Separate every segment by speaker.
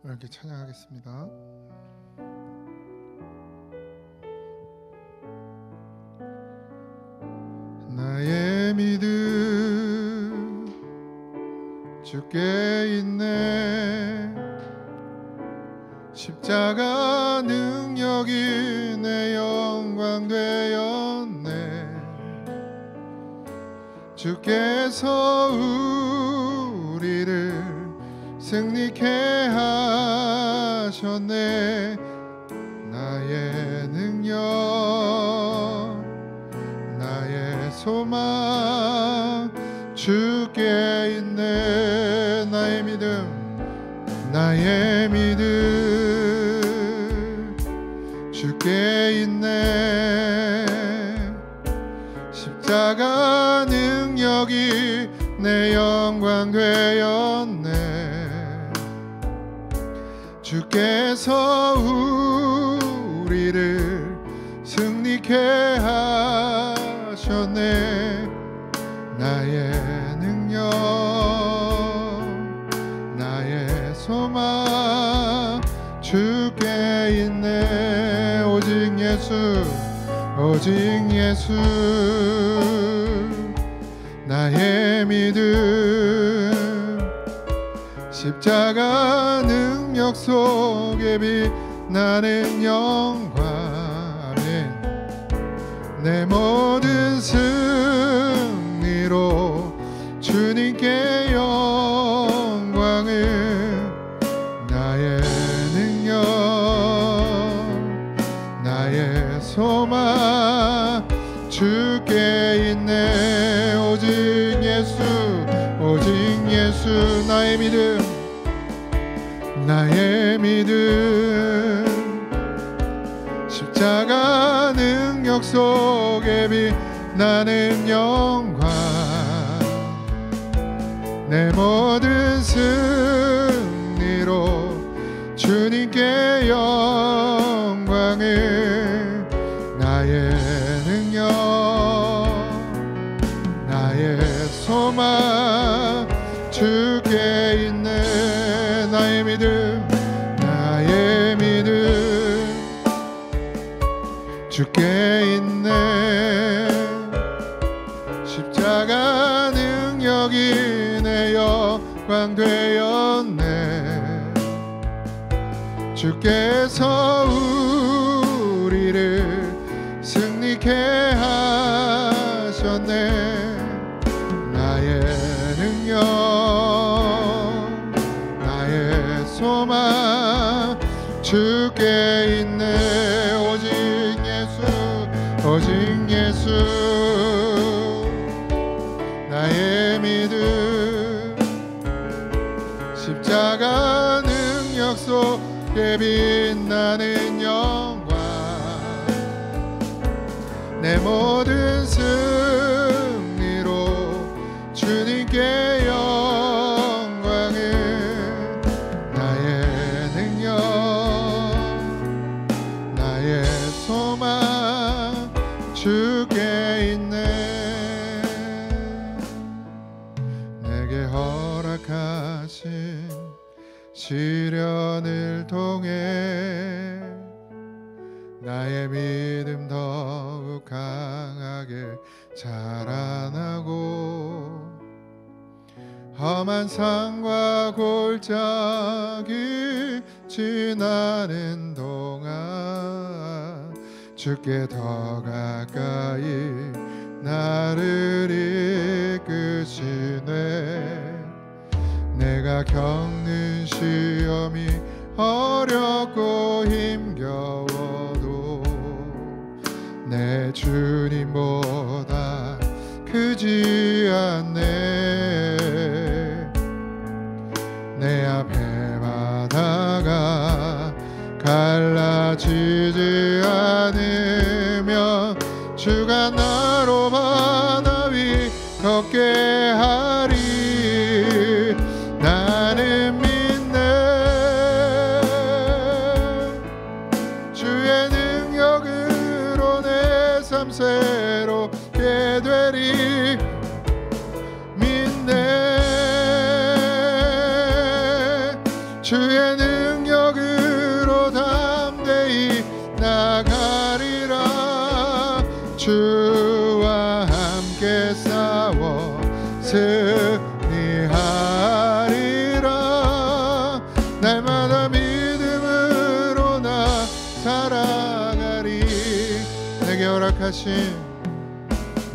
Speaker 1: 이렇게 찬양하겠습니다. 나의 믿음 주께 있네. 십자가 능력이 내 영광 되었네. 주께서 우리를 승리케 하셨네. 나의 능력, 나의 소망 주께 있네. 나의 믿음, 나의 믿음 주께 있네. 십자가 능력이 내 영광 되었네. 주께서 우리를 승리케 하셨네. 나의 능력, 나의 소망 주께 있네. 오직 예수, 오직 예수. 나의 믿음, 십자가 능력 속에 빛나는 영광. 아멘. 내 모든 승리로 주님께 영광을. 나의 능력, 나의 소망 주께 있네. 오직 예수, 오직 예수. 나의 믿음, 나의 믿음 십자가 능력 속에 빛나는 영광. 내 모든 승리로 주님께 영광을. 나의 능력, 나의 소망 주께 있네. 나의 믿음, 나의 믿음 주께 있네. 십자가 능력이 내 영광 되었네. 주께서 우리를 승리케 하셨네. 나의 능력, 나의 소망 주께 있네. 오직 예수, 오직 예수. 나의 믿음, 십자가 능력 속에 빛나는 영광. 내 모든 승리로 주님께 영광을. 나의 능력, 나의 소망 주께 있네. 내게 허락하신 시련을 통해 나의 믿음 더욱 강하게 자라나고, 험한 산과 골짜기 지나는 동안 주께 더 가까이 나를 이끄시네. 내가 겪는 시험이 어렵고 힘겨워도 내 주님보다 크지 않네. 내 앞에 바다가 갈라지지 않으면 주가 나로 바다 위 걷게 하리. 나는 믿네. 주의 능력으로 내 삶 새롭게 되리. 믿네. 주의 능력 승리하리라. 날마다 믿음으로 나 살아가리.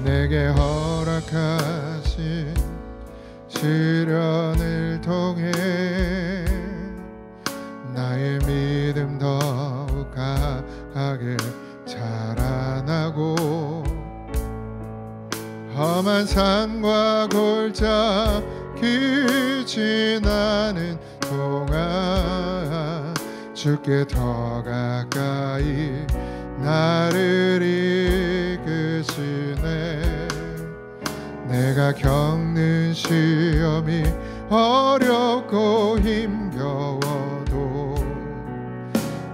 Speaker 1: 내게 허락하신 시련을 통해 나의 믿음 더욱 강하게 자라나고 험한 산과 골짜기 지나는 동안 주께 더 가까이 나를 이끄시네. 내가 겪는 시험이 어렵고 힘겨워도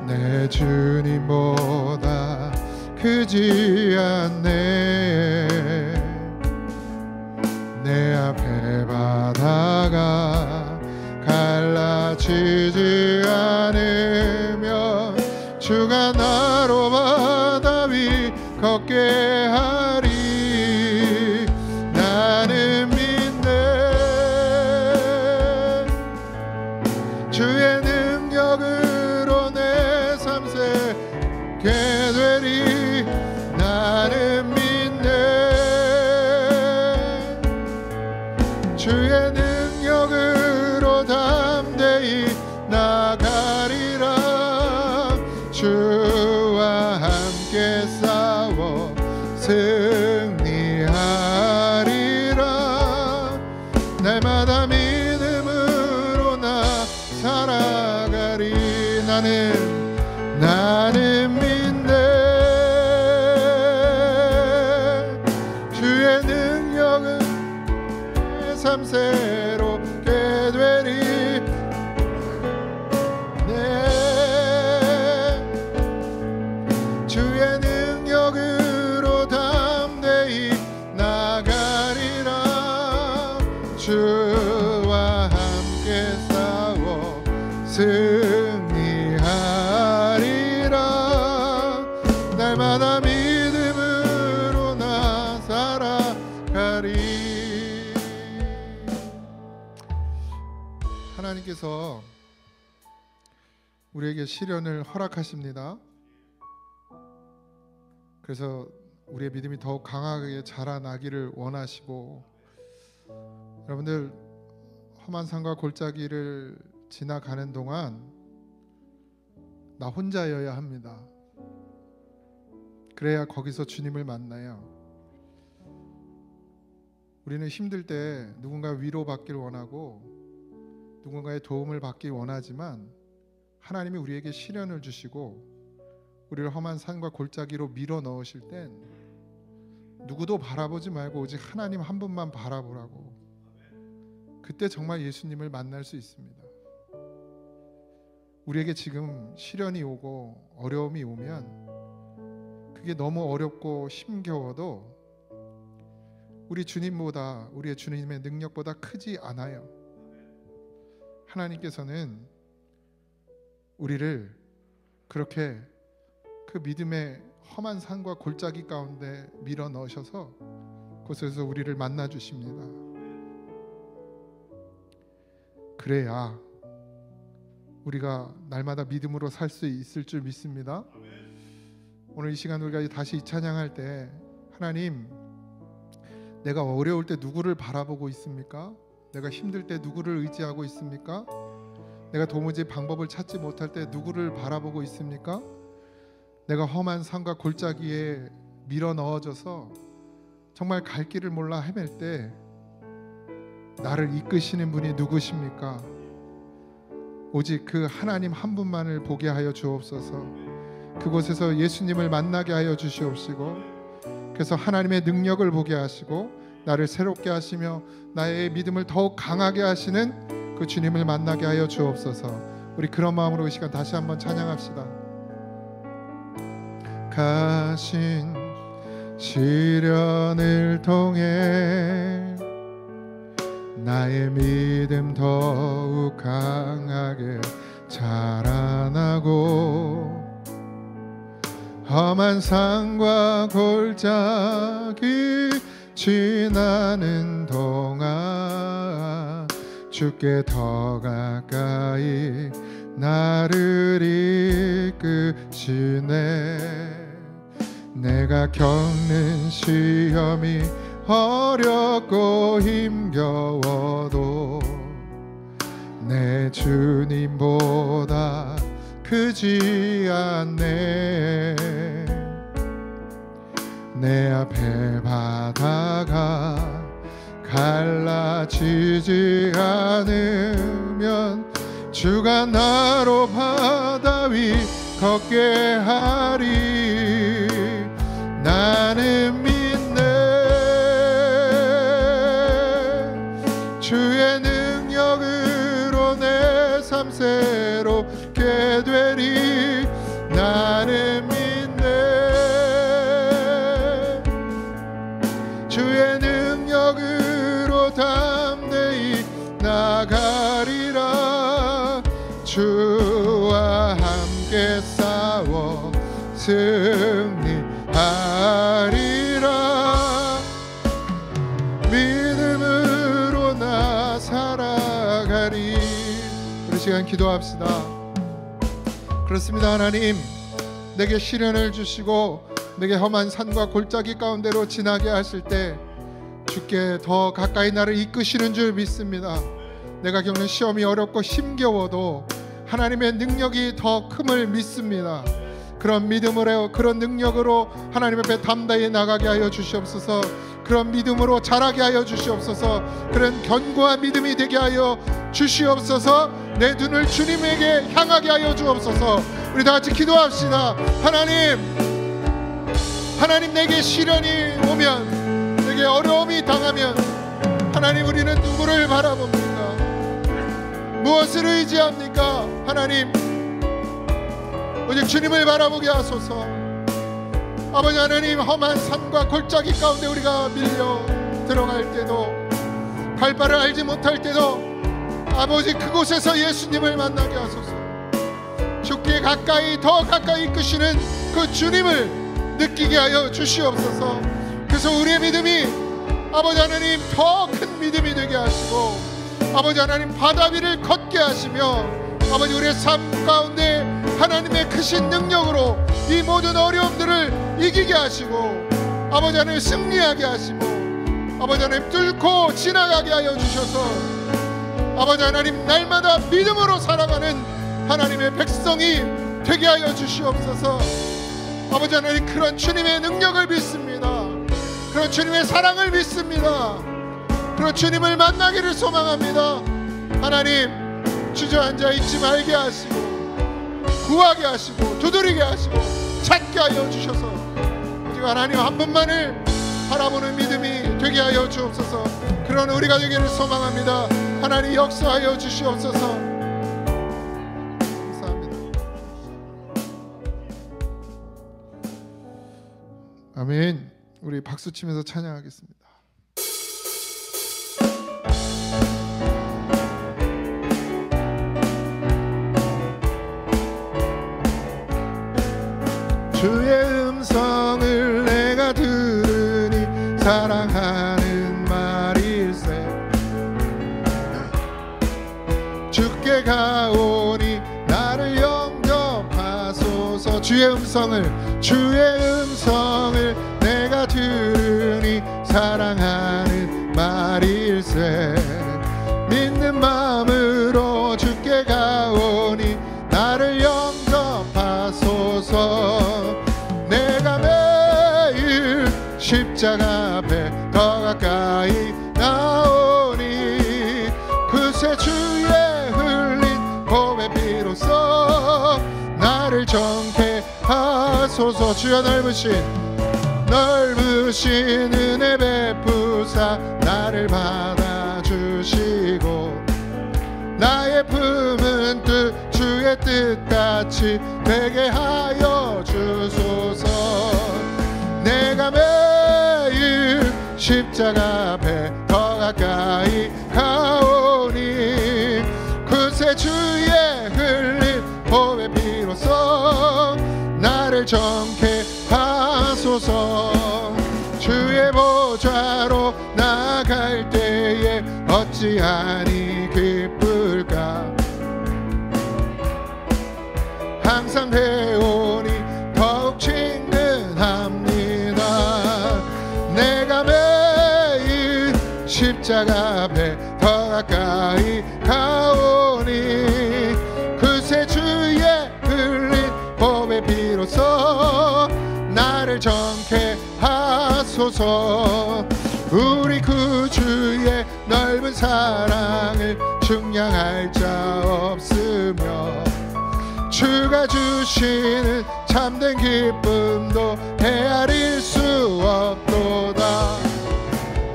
Speaker 1: 내 주님보다 크지 않네. 내 앞에 바다가 갈라지지 않으면 주가 나로 바다 위 걷게 하리. 나는 믿네. 주의 능력으로 내 삶 새게 되리. 나는 믿네. 주의 능력으로 담대히 나가리라. 주와 함께 싸워 승리하리라. 날마다 믿음으로 나 살아가리. 나는 믿네. 주의 능력은 내 삶 새롭게 되리. 주의 능력으로 담대히 나가리라. 주와 함께 싸워 승리하리라. 날마다 믿음으로 나 살아가리. 하나님께서 우리에게 시련을 허락하십니다. 그래서 우리의 믿음이 더욱 강하게 자라나기를 원하시고, 여러분들 험한 산과 골짜기를 지나가는 동안 나 혼자여야 합니다. 그래야 거기서 주님을 만나요. 우리는 힘들 때 누군가 위로받길 원하고 누군가의 도움을 받길 원하지만 하나님이 우리에게 시련을 주시고 우리를 험한 산과 골짜기로 밀어 넣으실 땐 누구도 바라보지 말고 오직 하나님 한 분만 바라보라고. 그때 정말 예수님을 만날 수 있습니다. 우리에게 지금 시련이 오고 어려움이 오면 그게 너무 어렵고 힘겨워도 우리 주님보다, 우리의 주님의 능력보다 크지 않아요. 하나님께서는 우리를 그렇게 그 믿음의 험한 산과 골짜기 가운데 밀어 넣으셔서 그곳에서 우리를 만나 주십니다. 그래야 우리가 날마다 믿음으로 살 수 있을 줄 믿습니다. 오늘 이 시간 우리가 다시 찬양할 때, 하나님, 내가 어려울 때 누구를 바라보고 있습니까? 내가 힘들 때 누구를 의지하고 있습니까? 내가 도무지 방법을 찾지 못할 때 누구를 바라보고 있습니까? 내가 험한 산과 골짜기에 밀어 넣어져서 정말 갈 길을 몰라 헤맬 때 나를 이끄시는 분이 누구십니까? 오직 그 하나님 한 분만을 보게 하여 주옵소서. 그곳에서 예수님을 만나게 하여 주시옵시고, 그래서 하나님의 능력을 보게 하시고 나를 새롭게 하시며 나의 믿음을 더욱 강하게 하시는 그 주님을 만나게 하여 주옵소서. 우리 그런 마음으로 이 시간 다시 한번 찬양합시다. 가신 시련을 통해 나의 믿음 더욱 강하게 자라나고 험한 산과 골짜기 지나는 동안 주께 더 가까이 나를 이끄시네. 내가 겪는 시험이 어렵고 힘겨워도 내 주님보다 크지 않네. 내 앞에 바다가 갈라지지 않으면 주가 나로 바다 위 걷게 하리. 나는 믿네. 주의 능력으로 내 삶 새롭게 되리. 나는 믿네. 주의 능력으로 담대히 나가리라. 주와 함께 싸워 승리하리라. 믿음으로 나 살아가리. 우리 시간 기도합시다. 그렇습니다. 하나님, 내게 시련을 주시고 내게 험한 산과 골짜기 가운데로 지나게 하실 때 주께 더 가까이 나를 이끄시는 줄 믿습니다. 내가 겪는 시험이 어렵고 힘겨워도 하나님의 능력이 더 큼을 믿습니다. 그런 믿음으로, 그런 능력으로 하나님 앞에 담대히 나가게 하여 주시옵소서. 그런 믿음으로 자라게 하여 주시옵소서. 그런 견고한 믿음이 되게 하여 주시옵소서. 내 눈을 주님에게 향하게 하여 주옵소서. 우리 다 같이 기도합시다. 하나님, 내게 시련이 오면, 내게 어려움이 당하면 하나님, 우리는 누구를 바라봅니까? 무엇을 의지합니까? 하나님, 오직 주님을 바라보게 하소서. 아버지 하나님, 험한 산과 골짜기 가운데 우리가 밀려 들어갈 때도, 갈 바를 알지 못할 때도 아버지 그곳에서 예수님을 만나게 하소서. 주께 가까이, 더 가까이 이끄시는 그 주님을 느끼게 하여 주시옵소서. 그래서 우리의 믿음이 아버지 하나님 더 큰 믿음이 되게 하시고, 아버지 하나님 바다 위를 걷게 하시며, 아버지 우리의 삶 가운데 하나님의 크신 능력으로 이 모든 어려움들을 이기게 하시고, 아버지 하나님 승리하게 하시고, 아버지 하나님 뚫고 지나가게 하여 주셔서 아버지 하나님 날마다 믿음으로 살아가는 하나님의 백성이 되게 하여 주시옵소서. 아버지 하나님, 그런 주님의 능력을 믿습니다. 그런 주님의 사랑을 믿습니다. 그런 주님을 만나기를 소망합니다. 하나님, 주저앉아 있지 말게 하시고, 구하게 하시고, 두드리게 하시고, 찾게 하여 주셔서 오직 하나님 한 분만을 바라보는 믿음이 되게 하여 주옵소서. 그런 우리가 되기를 소망합니다. 하나님 역사하여 주시옵소서. 감사합니다. 아멘. 우리 박수 치면서 찬양하겠습니다. 주의 음성을 내가 들으니 사랑하는 말일세. 주께 가오니 나를 영접하소서. 주의 음성을 내가 들으니 사랑하는 말일세. 믿는 마음으로 주께 가오니 나를 영접하소서. 내가 매일 십자가 앞에 더 가까이 나오니 그새 주의 흘린 보배 피로써 나를 정케 하소서. 주여 넓으신 은혜 베푸사 나를 받아주시고, 나의 품은 뜻 주의 뜻같이 되게 하여 주소서. 내가 매일 십자가 앞에 더 가까이 가오니 그새 주의 흘린 보배 피로써 나를 정케 하소서. 주의 보좌로 나갈 때에 어찌하니 그 항상 배우니 더욱 친근합니다. 내가 매일 십자가 앞에 더 가까이 가오니 그새 주의 흘린 보배 피로써 나를 정케 하소서. 우리 구주의 넓은 사랑을 측량할 자 없으며 주가 주시는 참된 기쁨도 헤아릴 수 없도다.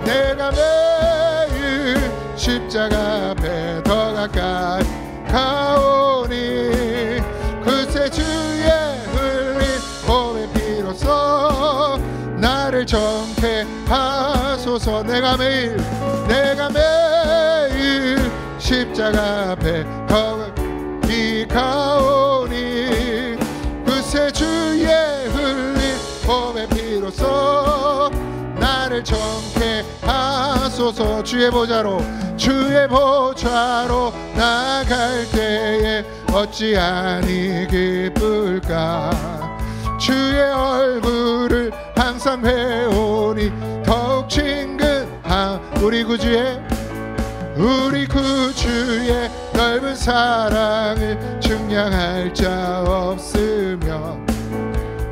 Speaker 1: 내가 매일 십자가 앞에 더 가까이 가오니 그새 주의 흘린 보배 피로써 나를 정케 하소서. 내가 매일 십자가 앞에 더 가까이 가오니 그새 주의 흘린 보배 피로써 나를 정케 하소서. 주의 보좌로 나갈 때에 어찌하니 기쁠까. 주의 얼굴을 항상 배우니 더욱 친근한 우리 구주의 넓은 사랑을 측량할 자 없으며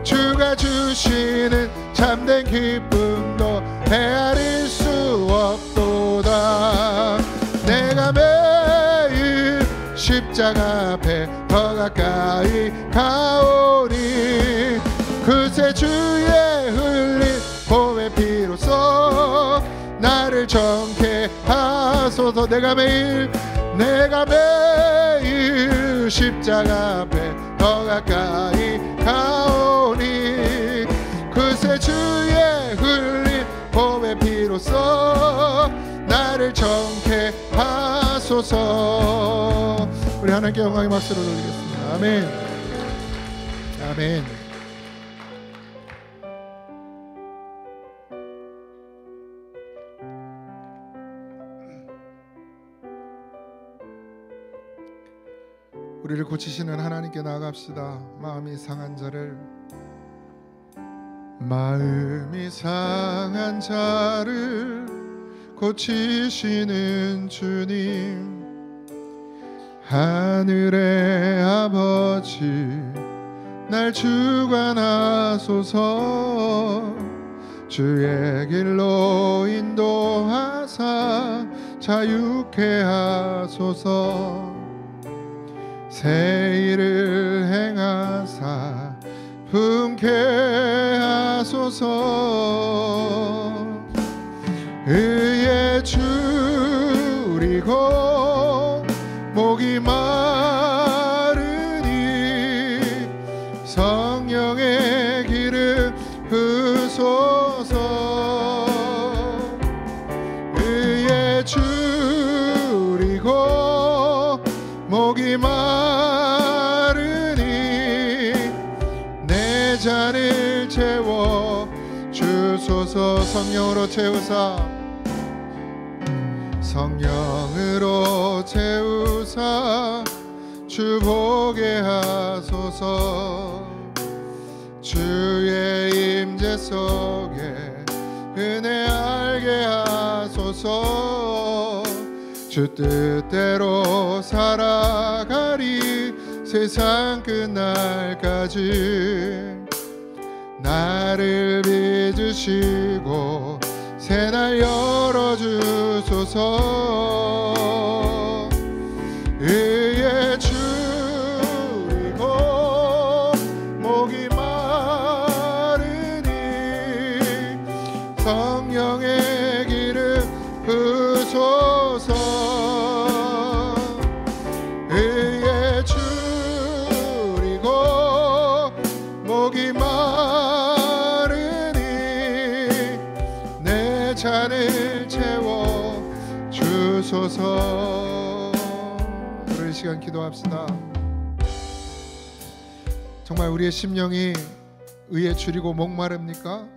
Speaker 1: 주가 주시는 참된 기쁨도 헤아릴 수 없도다. 내가 매일 십자가 앞에 더 가까이 가오니 그새 주의 흘린 보배 피로써 나를 정케 하소서. 내가 매일 십자가 앞에 더 가까이 가오니 그새 주의 흘린 보배 피로써 나를 정케 하소서. 우리 하나님께 영광의 박수를 올리겠습니다. 아멘. 아멘. 우리를 고치시는 하나님께 나아갑시다. 마음이 상한 자를 고치시는 주님, 하늘의 아버지 날 주관하소서. 주의 길로 인도하사 자유케 하소서. 새 일을 행하사 품게 하소서. 의에 줄이고 목이 마르니 성령의 기름 부소서. 의에 줄이고 목이 마르니 내 잔을 채워 주소서. 성령으로 채우사 주 보게 하소서. 주의 임재 속에 은혜 알게 하소서. 주 뜻대로 살아가리 세상 끝날까지. 나를 빚으시고 새날 열어주소서. 의에 줄이고 목이 마르니 성령의 기름 부소서. 의에 줄이고 목이 마르니 내 잔을 채워 주소서. 오늘 시간 기도합시다. 정말 우리의 심령이 의에 줄이고 목마릅니까?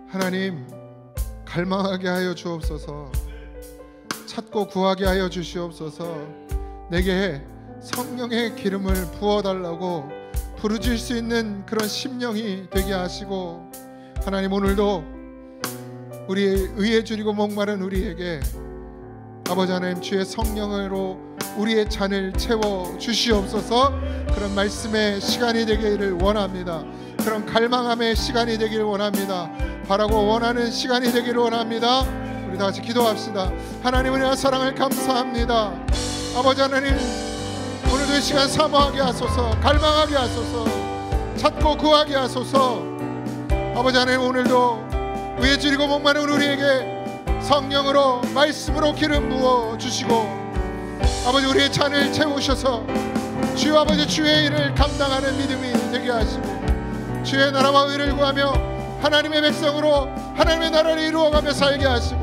Speaker 1: 하나님, 갈망하게 하여 주옵소서. 찾고 구하게 하여 주시옵소서. 내게 성령의 기름을 부어달라고 부르짖을 수 있는 그런 심령이 되게 하시고, 하나님 오늘도 우리 의에 줄이고 목마른 우리에게 아버지 하나님 주의 성령으로 우리의 잔을 채워 주시옵소서. 그런 말씀의 시간이 되기를 원합니다. 그런 갈망함의 시간이 되기를 원합니다. 바라고 원하는 시간이 되기를 원합니다. 우리 다 같이 기도합시다. 하나님 은혜와 사랑을 감사합니다. 아버지 하나님 오늘도 이 시간 사모하게 하소서, 갈망하게 하소서, 찾고 구하게 하소서. 아버지 하나님 오늘도 의에 줄이고 목마른 우리에게 성령으로 말씀으로 기름 부어 주시고 아버지 우리의 잔을 채우셔서 주여 아버지 주의 일을 감당하는 믿음이 되게 하시고 주의 나라와 의를 구하며 하나님의 백성으로 하나님의 나라를 이루어가며 살게 하시고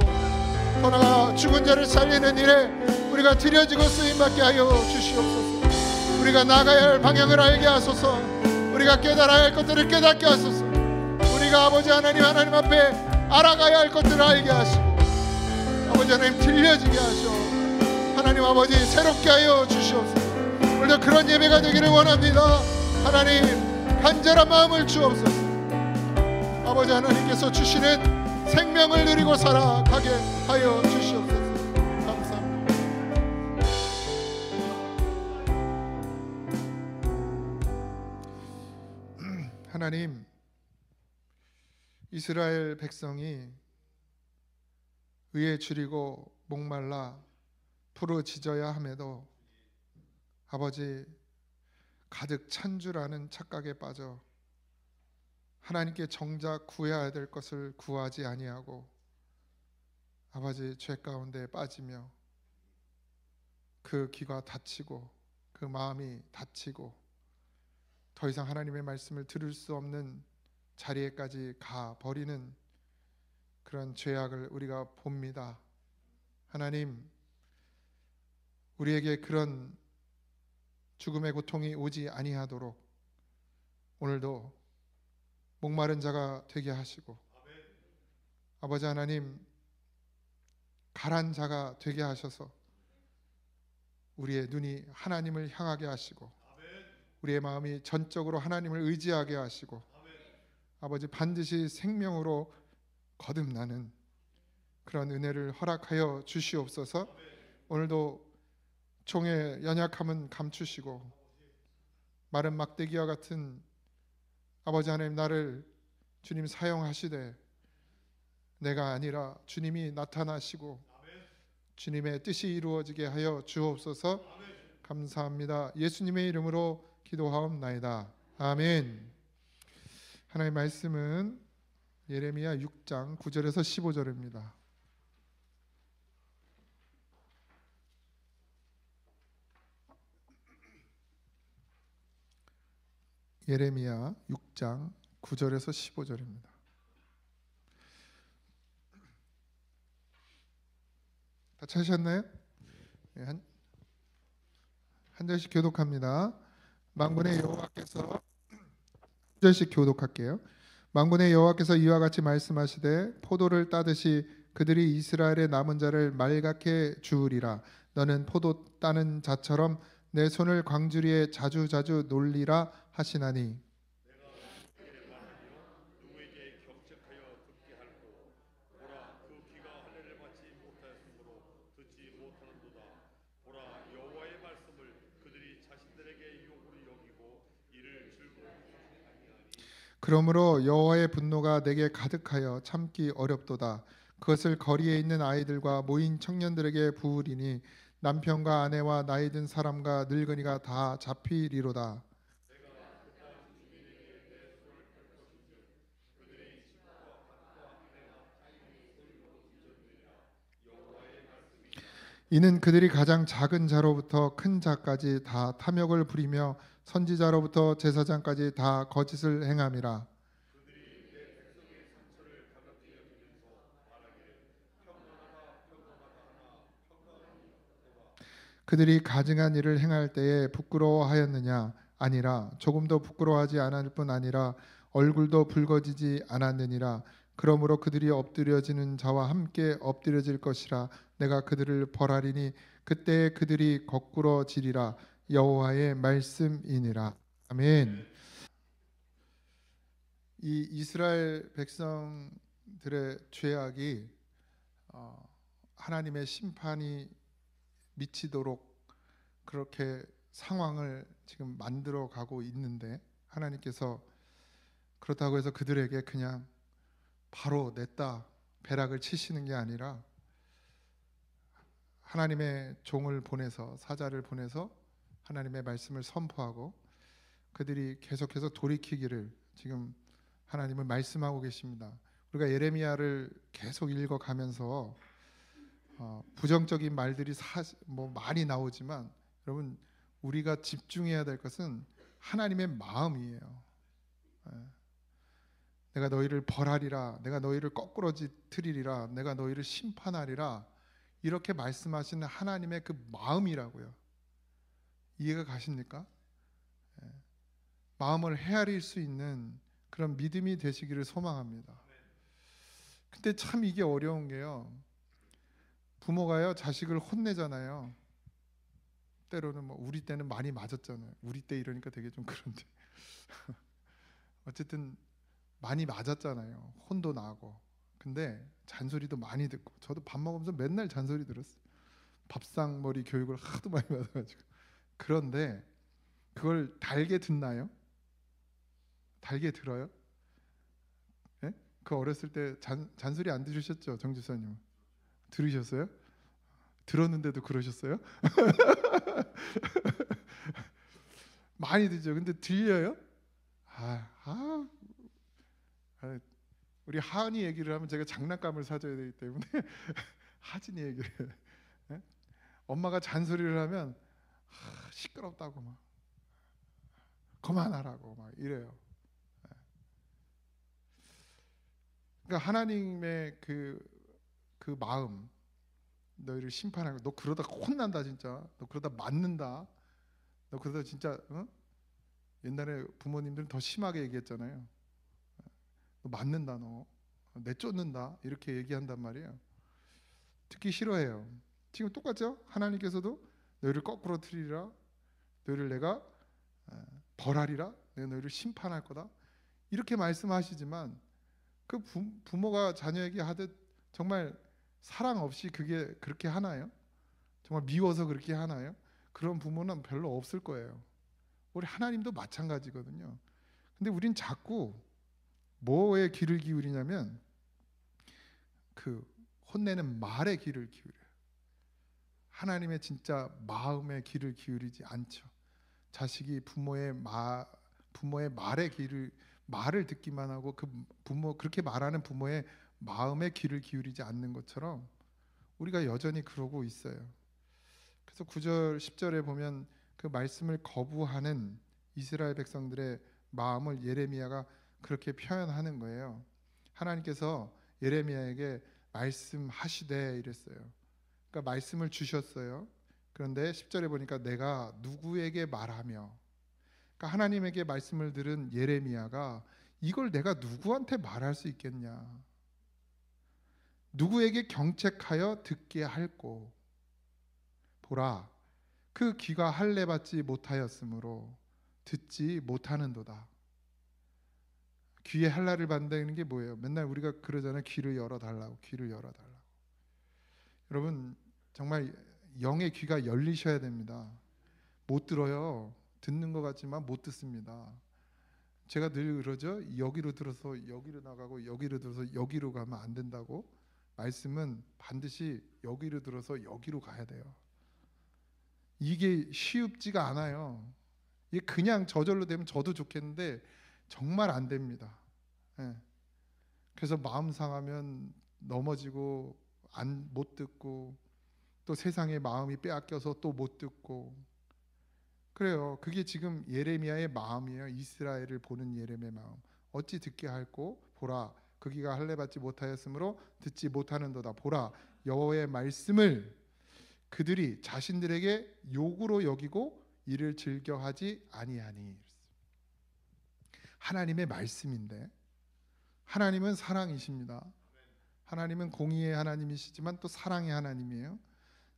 Speaker 1: 더 나아가 죽은 자를 살리는 일에 우리가 드려지고 쓰임받게 하여 주시옵소서. 우리가 나가야 할 방향을 알게 하소서. 우리가 깨달아야 할 것들을 깨닫게 하소서. 우리가 아버지 하나님 앞에 알아가야 할 것들을 알게 하시고 아버지 하나님 들려지게 하셔 하나님 아버지 새롭게 하여 주시옵소서. 오늘도 그런 예배가 되기를 원합니다. 하나님 간절한 마음을 주옵소서. 아버지 하나님께서 주시는 생명을 누리고 살아가게 하여 주시옵소서. 감사합니다. 하나님 이스라엘 백성이 의에 줄이고 목말라 부르짖어야 함에도 아버지 가득 찬 줄 아는 착각에 빠져 하나님께 정작 구해야 될 것을 구하지 아니하고 아버지 죄 가운데 빠지며 그 귀가 닫히고 그 마음이 닫히고 더 이상 하나님의 말씀을 들을 수 없는 자리에까지 가버리는 그런 죄악을 우리가 봅니다. 하나님 우리에게 그런 죽음의 고통이 오지 아니하도록 오늘도 목마른 자가 되게 하시고 아버지 하나님 가란 자가 되게 하셔서 우리의 눈이 하나님을 향하게 하시고 우리의 마음이 전적으로 하나님을 의지하게 하시고 아버지 반드시 생명으로 거듭나는 그런 은혜를 허락하여 주시옵소서. 오늘도 종의 연약함은 감추시고 마른 막대기와 같은 아버지 하나님 나를 주님 사용하시되 내가 아니라 주님이 나타나시고 주님의 뜻이 이루어지게 하여 주옵소서. 감사합니다. 예수님의 이름으로 기도하옵나이다. 아멘. 하나님의 말씀은 예레미야 6장 9절에서 15절입니다. 예레미야 6장 9절에서 15절입니다. 다 찾으셨나요? 네, 한 절씩 교독합니다. 만군의 여호와께서 한 절씩 교독할게요. 만군의 여호와께서 이와 같이 말씀하시되 포도를 따듯이 그들이 이스라엘의 남은 자를 말갛게 주으리라. 너는 포도 따는 자처럼 내 손을 광주리에 자주자주 놀리라 하시나니
Speaker 2: 누구에게 경책하여 듣게 할꼬. 보라 그 귀가 할례를 받지 못하였으므로 듣지 못하는도다. 보라 여호와의 말씀을 그들이 자신들에게 유혹으로 여기고 이를 즐거워하지 아니하니.
Speaker 1: 그러므로 여호와의 분노가 내게 가득하여 참기 어렵도다. 그것을 거리에 있는 아이들과 모인 청년들에게 부으리니 남편과 아내와 나이 든 사람과 늙은이가 다 잡히리로다. 이는 그들이 가장 작은 자로부터 큰 자까지 다 탐욕을 부리며 선지자로부터 제사장까지 다 거짓을 행함이라. 그들이 가증한 일을 행할 때에 부끄러워하였느냐? 아니라 조금도 부끄러워하지 않을 뿐 아니라 얼굴도 붉어지지 않았느니라. 그러므로 그들이 엎드려지는 자와 함께 엎드려질 것이라. 내가 그들을 벌하리니 그때에 그들이 거꾸러지리라. 여호와의 말씀이니라. 아멘. 이 이스라엘 백성들의 죄악이 하나님의 심판이 미치도록 그렇게 상황을 지금 만들어 가고 있는데, 하나님께서 그렇다고 해서 그들에게 그냥 바로 냈다 배락을 치시는 게 아니라 하나님의 종을 보내서, 사자를 보내서 하나님의 말씀을 선포하고 그들이 계속해서 돌이키기를 지금 하나님은 말씀하고 계십니다. 우리가 예레미야를 계속 읽어가면서 부정적인 말들이 많이 나오지만, 여러분 우리가 집중해야 될 것은 하나님의 마음이에요. 내가 너희를 벌하리라, 내가 너희를 거꾸러뜨리리라, 내가 너희를 심판하리라, 이렇게 말씀하시는 하나님의 그 마음이라고요. 이해가 가십니까? 마음을 헤아릴 수 있는 그런 믿음이 되시기를 소망합니다. 근데 참 이게 어려운 게요, 부모가요 자식을 혼내잖아요. 때로는 우리 때는 많이 맞았잖아요. 우리 때 이러니까 되게 좀 그런데 어쨌든 많이 맞았잖아요. 혼도 나고. 근데 잔소리도 많이 듣고, 저도 밥 먹으면서 맨날 잔소리 들었어요. 밥상머리 교육을 하도 많이 받아가지고. 그런데 그걸 달게 듣나요? 달게 들어요? 예? 그 어렸을 때 잔소리 안 들으셨죠, 정 집사님? 들으셨어요? 들었는데도 그러셨어요? 많이 듣죠. 근데 들려요? 우리 하은이 얘기를 하면 제가 장난감을 사줘야 되기 때문에 하진이 얘기를 예? 엄마가 잔소리를 하면 시끄럽다고 막 그만하라고 막 이래요. 그러니까 하나님의 그 마음, 너희를 심판하고, 너 그러다 혼난다 진짜, 너 그러다 맞는다, 너 그러다 진짜 옛날에 부모님들은 더 심하게 얘기했잖아요. 너 맞는다, 너 내쫓는다, 이렇게 얘기한단 말이에요. 듣기 싫어해요. 지금 똑같죠? 하나님께서도 너희를 거꾸로 틀리라, 너희를 내가 벌하리라, 내가 너희를 심판할 거다, 이렇게 말씀하시지만 그 부모가 자녀에게 하듯 정말 사랑 없이 그게 그렇게 하나요? 정말 미워서 그렇게 하나요? 그런 부모는 별로 없을 거예요. 우리 하나님도 마찬가지거든요. 근데 우린 자꾸 뭐에 귀를 기울이냐면 그 혼내는 말에 귀를 기울여요. 하나님의 진짜 마음에 귀를 기울이지 않죠. 자식이 부모의 말에 말을 듣기만 하고 그 그렇게 말하는 부모의 마음에 귀를 기울이지 않는 것처럼 우리가 여전히 그러고 있어요. 그래서 9절 10절에 보면 그 말씀을 거부하는 이스라엘 백성들의 마음을 예레미야가 그렇게 표현하는 거예요. 하나님께서 예레미야에게 말씀하시되 이랬어요. 그러니까 말씀을 주셨어요. 그런데 10절에 보니까 내가 누구에게 말하며, 그러니까 하나님에게 말씀을 들은 예레미야가 이걸 내가 누구한테 말할 수 있겠냐, 누구에게 경책하여 듣게 할꼬, 보라 그 귀가 할례 받지 못하였으므로 듣지 못하는도다. 귀에 할례를 받는다는 게 뭐예요? 맨날 우리가 그러잖아요. 귀를 열어달라고, 귀를 열어달라고. 여러분 정말 영의 귀가 열리셔야 됩니다. 못 들어요. 듣는 것 같지만 못 듣습니다. 제가 늘 그러죠. 여기로 들어서 여기로 나가고 여기로 들어서 여기로 가면 안 된다고. 말씀은 반드시 여기로 들어서 여기로 가야 돼요. 이게 쉽지가 않아요. 이게 그냥 저절로 되면 저도 좋겠는데 정말 안 됩니다. 예. 그래서 마음 상하면 넘어지고 못 듣고, 또 세상의 마음이 빼앗겨서 또 못 듣고 그래요. 그게 지금 예레미야의 마음이에요. 이스라엘을 보는 예레미야의 마음. 어찌 듣게 할꼬, 보라 그 귀가 할례 받지 못하였으므로 듣지 못하는도다. 보라 여호와의 말씀을 그들이 자신들에게 욕으로 여기고 이를 즐겨하지 아니하니. 하나님의 말씀인데, 하나님은 사랑이십니다. 하나님은 공의의 하나님이시지만 또 사랑의 하나님이에요.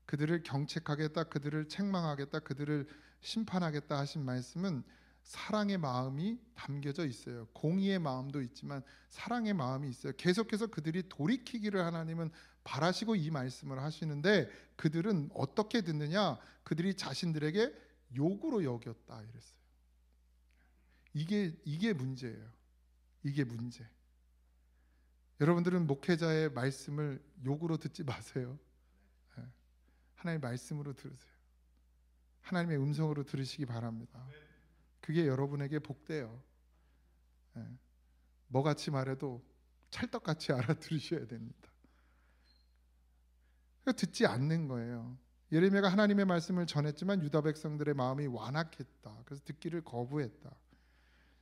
Speaker 1: 그들을 경책하겠다, 그들을 책망하겠다, 그들을 심판하겠다 하신 말씀은 사랑의 마음이 담겨져 있어요. 공의의 마음도 있지만 사랑의 마음이 있어요. 계속해서 그들이 돌이키기를 하나님은 바라시고 이 말씀을 하시는데 그들은 어떻게 듣느냐? 그들이 자신들에게 욕으로 여겼다 이랬어요. 이게 문제예요. 이게 문제. 여러분들은 목회자의 말씀을 욕으로 듣지 마세요. 하나님의 말씀으로 들으세요. 하나님의 음성으로 들으시기 바랍니다. 그게 여러분에게 복돼요. 뭐같이 말해도 찰떡같이 알아들으셔야 됩니다. 듣지 않는 거예요. 예레미야가 하나님의 말씀을 전했지만 유다 백성들의 마음이 완악했다. 그래서 듣기를 거부했다.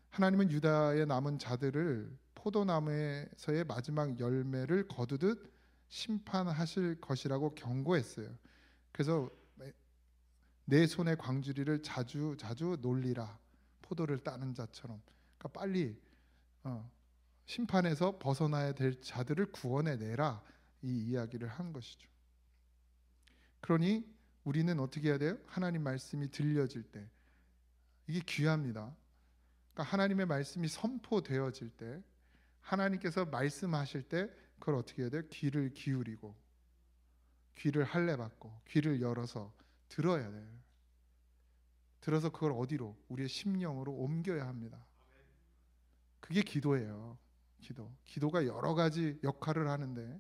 Speaker 1: 하나님은 유다의 남은 자들을 포도나무에서의 마지막 열매를 거두듯 심판하실 것이라고 경고했어요. 그래서 내 손의 광주리를 자주 놀리라. 포도를 따는 자처럼. 그러니까 빨리 심판에서 벗어나야 될 자들을 구원해내라. 이 이야기를 한 것이죠. 그러니 우리는 어떻게 해야 돼요? 하나님 말씀이 들려질 때 이게 귀합니다. 그러니까 하나님의 말씀이 선포되어질 때 하나님께서 말씀하실 때 그걸 어떻게 해야 돼요? 귀를 기울이고 귀를 할례받고 귀를 열어서 들어야 돼요. 들어서 그걸 어디로? 우리의 심령으로 옮겨야 합니다. 그게 기도예요. 기도가 여러 가지 역할을 하는데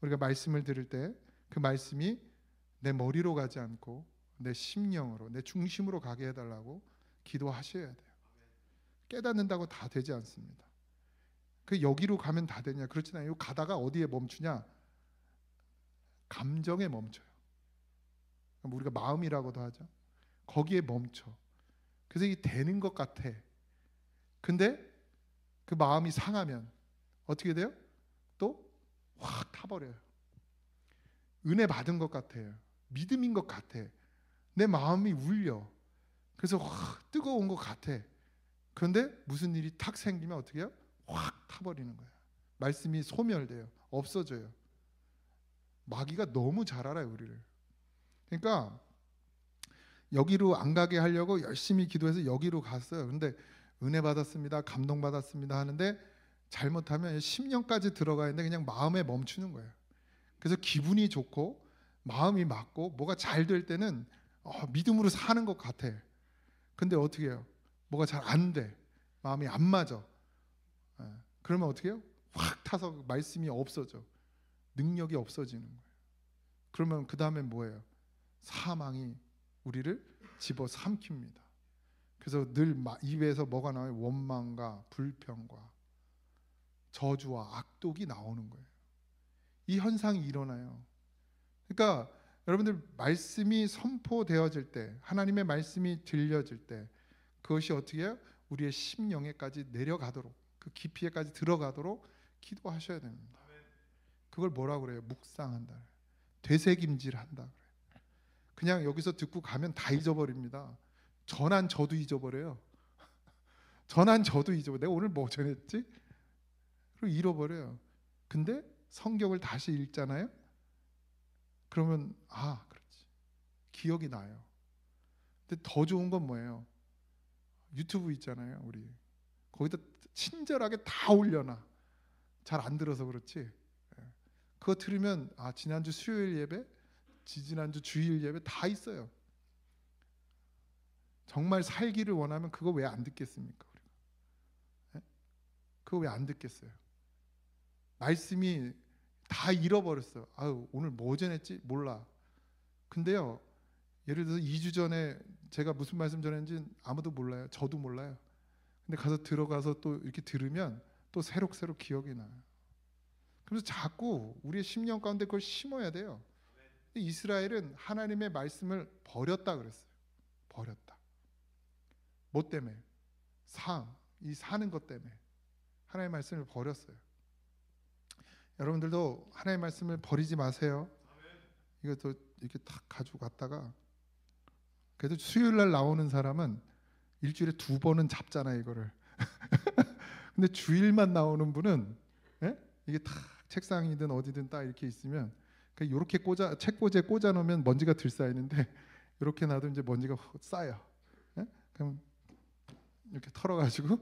Speaker 1: 우리가 말씀을 들을 때 그 말씀이 내 머리로 가지 않고 내 심령으로, 내 중심으로 가게 해달라고 기도하셔야 돼요. 깨닫는다고 다 되지 않습니다. 그 여기로 가면 다 되냐? 그렇지 않아요. 가다가 어디에 멈추냐? 감정에 멈춰요. 우리가 마음이라고도 하죠. 거기에 멈춰. 그래서 이게 되는 것 같아. 근데 그 마음이 상하면 어떻게 돼요? 또 확 타버려요. 은혜 받은 것 같아요. 믿음인 것 같아. 내 마음이 울려. 그래서 확 뜨거운 것 같아. 그런데 무슨 일이 탁 생기면 어떻게 해요? 확 타버리는 거예요. 말씀이 소멸돼요. 없어져요. 마귀가 너무 잘 알아요, 우리를. 그러니까 여기로 안 가게 하려고 열심히 기도해서 여기로 갔어요. 그런데 은혜 받았습니다, 감동 받았습니다 하는데 잘못하면 10년까지 들어가 있는데 그냥 마음에 멈추는 거예요. 그래서 기분이 좋고 마음이 맞고 뭐가 잘 될 때는 믿음으로 사는 것 같아. 근데 어떻게 해요? 뭐가 잘 안 돼. 마음이 안 맞아. 그러면 어떻게 해요? 확 타서 말씀이 없어져. 능력이 없어지는 거예요. 그러면 그 다음에 뭐예요? 사망이 우리를 집어삼킵니다. 그래서 늘 입에서 뭐가 나와요? 원망과 불평과 저주와 악독이 나오는 거예요. 이 현상이 일어나요. 그러니까 여러분들 말씀이 선포되어질 때, 하나님의 말씀이 들려질 때 그것이 어떻게 해요? 우리의 심령에까지 내려가도록, 그 깊이에까지 들어가도록 기도하셔야 됩니다. 그걸 뭐라고 그래요? 묵상한다. 되새김질한다. 그냥 여기서 듣고 가면 다 잊어버립니다. 전한 저도 잊어버려요. 전한 저도 잊어버려요. 내가 오늘 뭐 전했지? 그리고 잃어버려요. 근데 성경을 다시 읽잖아요. 그러면 그렇지. 기억이 나요. 근데 더 좋은 건 뭐예요? 유튜브 있잖아요. 우리 거기다 친절하게 다 올려놔. 잘 안 들어서 그렇지. 그거 들으면 지난주 수요일 예배, 지난주 주일 예배 다 있어요. 정말 살기를 원하면 그거 왜 안 듣겠습니까? 우리가? 그거 왜 안 듣겠어요? 말씀이 다 잃어버렸어. 오늘 뭐 전했지? 몰라. 근데요, 예를 들어서 2주 전에 제가 무슨 말씀 전했는지 아무도 몰라요. 저도 몰라요. 근데 가서 들어가서 또 이렇게 들으면 또 새록새록 기억이 나요. 그래서 자꾸 우리의 심령 가운데 그걸 심어야 돼요. 이스라엘은 하나님의 말씀을 버렸다 그랬어요. 버렸다. 뭐 때문에? 이 사는 것 때문에 하나님의 말씀을 버렸어요. 여러분들도 하나님의 말씀을 버리지 마세요. 이것도 이렇게 탁 가지고 갔다가 그래도 수요일 날 나오는 사람은 일주일에 2번은 잡잖아요, 이거를. 근데 주일만 나오는 분은 이게 탁 책상이든 어디든 딱 이렇게 있으면 이렇게 책꽂이에 꽂아 놓으면 먼지가 들싸이는데 이렇게 놔도 이제 먼지가 쌓여. 예? 그럼 이렇게 털어가지고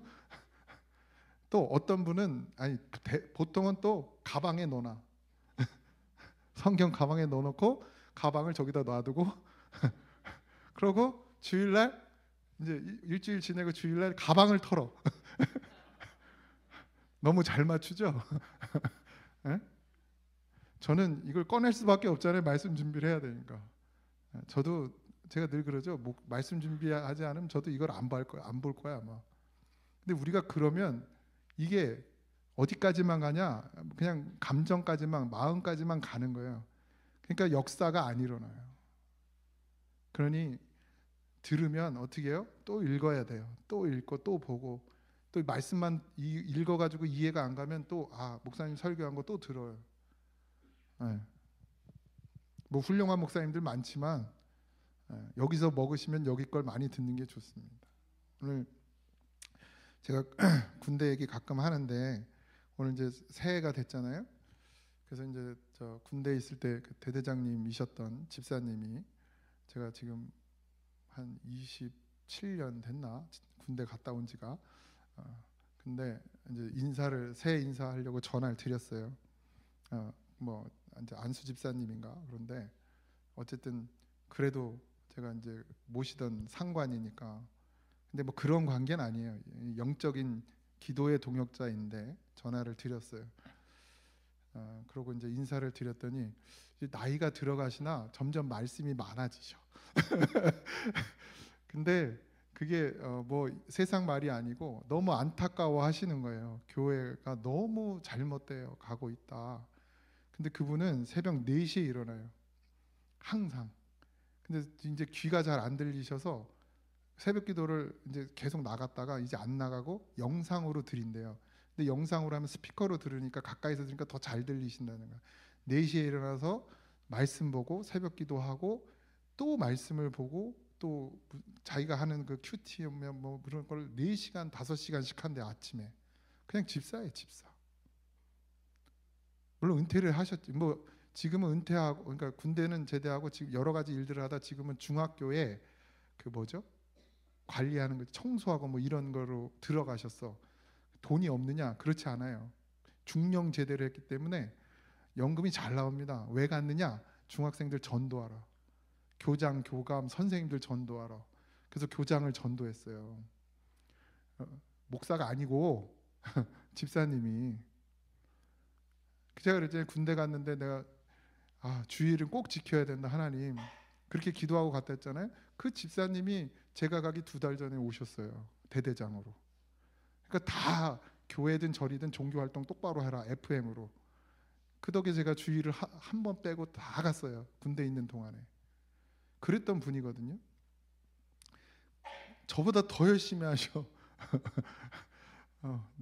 Speaker 1: 또 어떤 분은 보통은 또 가방에 넣어놔. 성경 가방에 넣어놓고 가방을 저기다 놔두고 그러고 주일날 이제 일주일 지내고 주일날 가방을 털어. 너무 잘 맞추죠? 예? 저는 이걸 꺼낼 수밖에 없잖아요. 말씀 준비를 해야 되니까. 저도 제가 늘 그러죠. 말씀 준비하지 않으면 저도 이걸 안 볼 거야 아마. 근데 우리가 그러면 이게 어디까지만 가냐? 그냥 감정까지만, 마음까지만 가는 거예요. 그러니까 역사가 안 일어나요. 그러니 들으면 어떻게 해요? 또 읽어야 돼요. 또 읽고 또 보고 또 말씀만 읽어가지고 이해가 안 가면 또 목사님 설교한 거 또 들어요. 네. 뭐 훌륭한 목사님들 많지만 여기서 먹으시면 여기 걸 많이 듣는 게 좋습니다. 오늘 제가 군대 얘기 가끔 하는데 오늘 이제 새해가 됐잖아요. 그래서 이제 저 군대에 있을 때 그 대대장님이셨던 집사님이 제가 지금 한 27년 됐나 군대 갔다 온 지가 근데 이제 새해 인사하려고 전화를 드렸어요. 뭐 이제 안수 집사님인가 그런데 어쨌든 그래도 제가 이제 모시던 상관이니까 근데 뭐 그런 관계는 아니에요. 영적인 기도의 동역자인데 전화를 드렸어요. 그러고 이제 인사를 드렸더니 나이가 들어가시나 점점 말씀이 많아지셔. 근데 그게 뭐 세상 말이 아니고 너무 안타까워 하시는 거예요. 교회가 너무 잘못되어 가고 있다. 근데 그분은 새벽 4시에 일어나요. 항상. 근데 이제 귀가 잘 안 들리셔서 새벽 기도를 이제 계속 나갔다가 이제 안 나가고 영상으로 드린대요. 근데 영상으로 하면 스피커로 들으니까 가까이서 들으니까 더 잘 들리신다는 거야. 4시에 일어나서 말씀 보고 새벽 기도하고 또 말씀을 보고 또 자기가 하는 그 큐티면 뭐 그런 걸 4시간 5시간씩 한대 아침에. 그냥 집사예요, 집사. 물론 은퇴를 하셨지. 뭐 지금은 은퇴하고 그러니까 군대는 제대하고 지금 여러 가지 일들을 하다 지금은 중학교에 그 뭐죠? 관리하는 거 청소하고 뭐 이런 거로 들어가셨어. 돈이 없느냐? 그렇지 않아요. 중령 제대를 했기 때문에 연금이 잘 나옵니다. 왜 갔느냐? 중학생들 전도하러. 교장, 교감, 선생님들 전도하러. 그래서 교장을 전도했어요. 목사가 아니고 집사님이. 제가 그랬잖아요. 군대 갔는데 내가 주일은 꼭 지켜야 된다 하나님. 그렇게 기도하고 갔다 했잖아요. 그 집사님이 제가 가기 2달 전에 오셨어요. 대대장으로. 그러니까 다 교회든 절이든 종교활동 똑바로 해라. FM으로. 그 덕에 제가 주일을 한 번 빼고 다 갔어요. 군대 있는 동안에. 그랬던 분이거든요. 저보다 더 열심히 하셔.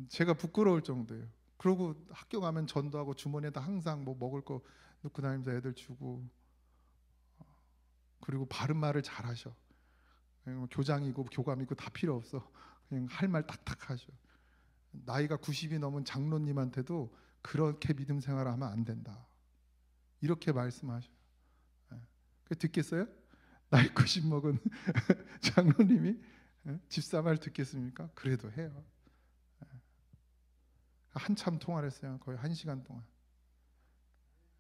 Speaker 1: 제가 부끄러울 정도예요. 그러고 학교 가면 전도하고 주머니에다 항상 뭐 먹을 거 넣고 다니면서 애들 주고 그리고 바른 말을 잘 하셔. 교장이고 교감이고 다 필요 없어. 그냥 할 말 탁탁 하셔. 나이가 90이 넘은 장로님한테도 그렇게 믿음 생활을 하면 안 된다. 이렇게 말씀하셔. 듣겠어요? 나이 90 먹은 장로님이 집사 말 듣겠습니까? 그래도 해요. 한참 통화를 했어요. 거의 1시간 동안.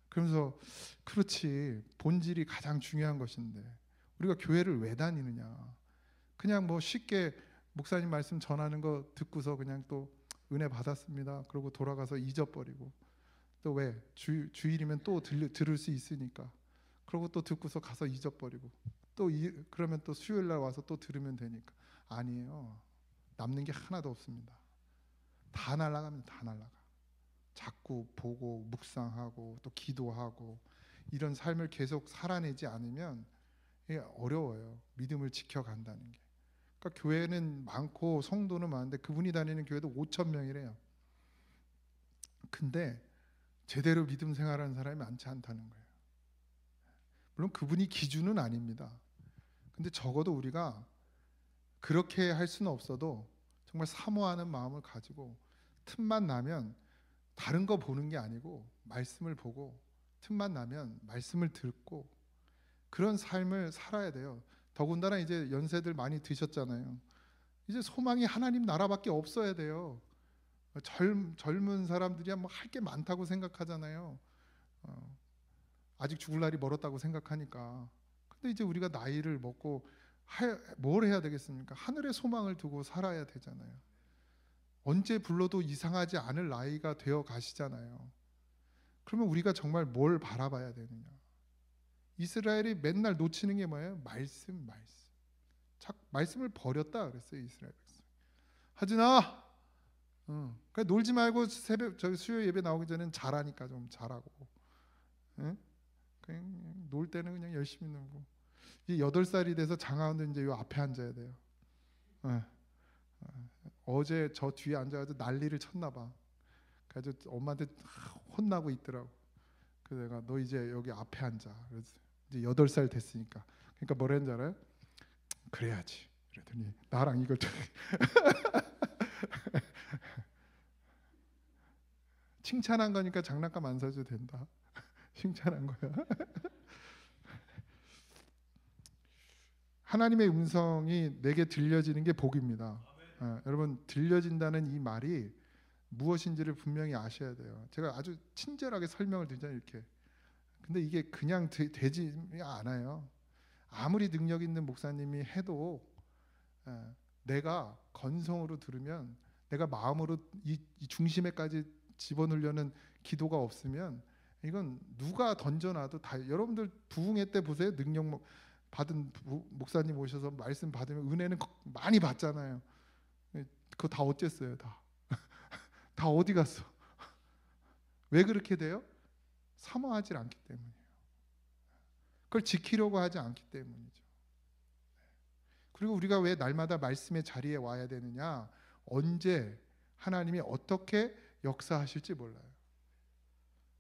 Speaker 1: 그러면서 그렇지 본질이 가장 중요한 것인데 우리가 교회를 왜 다니느냐. 그냥 뭐 쉽게 목사님 말씀 전하는 거 듣고서 그냥 또 은혜 받았습니다. 그러고 돌아가서 잊어버리고 또 왜 주일이면 또 들을 수 있으니까 그러고 또 듣고서 가서 잊어버리고 또 그러면 또 수요일 날 와서 또 들으면 되니까 아니에요. 남는 게 하나도 없습니다. 다 날아갑니다. 다 날아가. 자꾸 보고 묵상하고 또 기도하고 이런 삶을 계속 살아내지 않으면 이게 어려워요. 믿음을 지켜간다는 게. 그러니까 교회는 많고 성도는 많은데 그분이 다니는 교회도 5,000명이래요. 근데 제대로 믿음 생활하는 사람이 많지 않다는 거예요. 물론 그분이 기준은 아닙니다. 근데 적어도 우리가 그렇게 할 수는 없어도 정말 사모하는 마음을 가지고 틈만 나면 다른 거 보는 게 아니고 말씀을 보고 틈만 나면 말씀을 듣고 그런 삶을 살아야 돼요. 더군다나 이제 연세들 많이 드셨잖아요. 이제 소망이 하나님 나라밖에 없어야 돼요. 젊은 사람들이야 뭐 할 게 많다고 생각하잖아요. 아직 죽을 날이 멀었다고 생각하니까. 근데 이제 우리가 나이를 먹고 뭘 해야 되겠습니까? 하늘의 소망을 두고 살아야 되잖아요. 언제 불러도 이상하지 않을 나이가 되어 가시잖아요. 그러면 우리가 정말 뭘 바라봐야 되느냐? 이스라엘이 맨날 놓치는 게 뭐예요? 말씀. 말씀을 버렸다 그랬어요, 이스라엘 백성. 하진아, 그러니까 놀지 말고 새벽 저기 수요 예배 나오기 전엔 잘하니까 좀 잘하고, 그냥 놀 때는 그냥 열심히 놀고. 이제 8살이 돼서 장하원도 이제 요 앞에 앉아야 돼요. 어제 저 뒤에 앉아가지고 난리를 쳤나 봐. 그래서 엄마한테 혼나고 있더라고. 그래서 내가 너 이제 여기 앞에 앉아. 그래서 이제 8살 됐으니까. 그러니까 뭐라 했는지 알아요? 그래야지. 그랬더니 나랑 이걸 칭찬한 거니까 장난감 안 사줘도 된다. 칭찬한 거야. 하나님의 음성이 내게 들려지는 게 복입니다. 여러분, 들려진다는 이 말이 무엇인지를 분명히 아셔야 돼요. 제가 아주 친절하게 설명을 드리잖아요, 이렇게. 근데 이게 그냥 되지 않아요. 아무리 능력 있는 목사님이 해도 내가 건성으로 들으면, 내가 마음으로 이 중심에까지 집어넣으려는 기도가 없으면 이건 누가 던져놔도 다. 여러분들 부흥회 때 보세요. 능력 받은 목사님 오셔서 말씀 받으면 은혜는 많이 받잖아요. 그거 다 어쨌어요? 다 어디 갔어? 왜 그렇게 돼요? 사모하지 않기 때문이에요. 그걸 지키려고 하지 않기 때문이죠. 그리고 우리가 왜 날마다 말씀의 자리에 와야 되느냐? 언제 하나님이 어떻게 역사하실지 몰라요.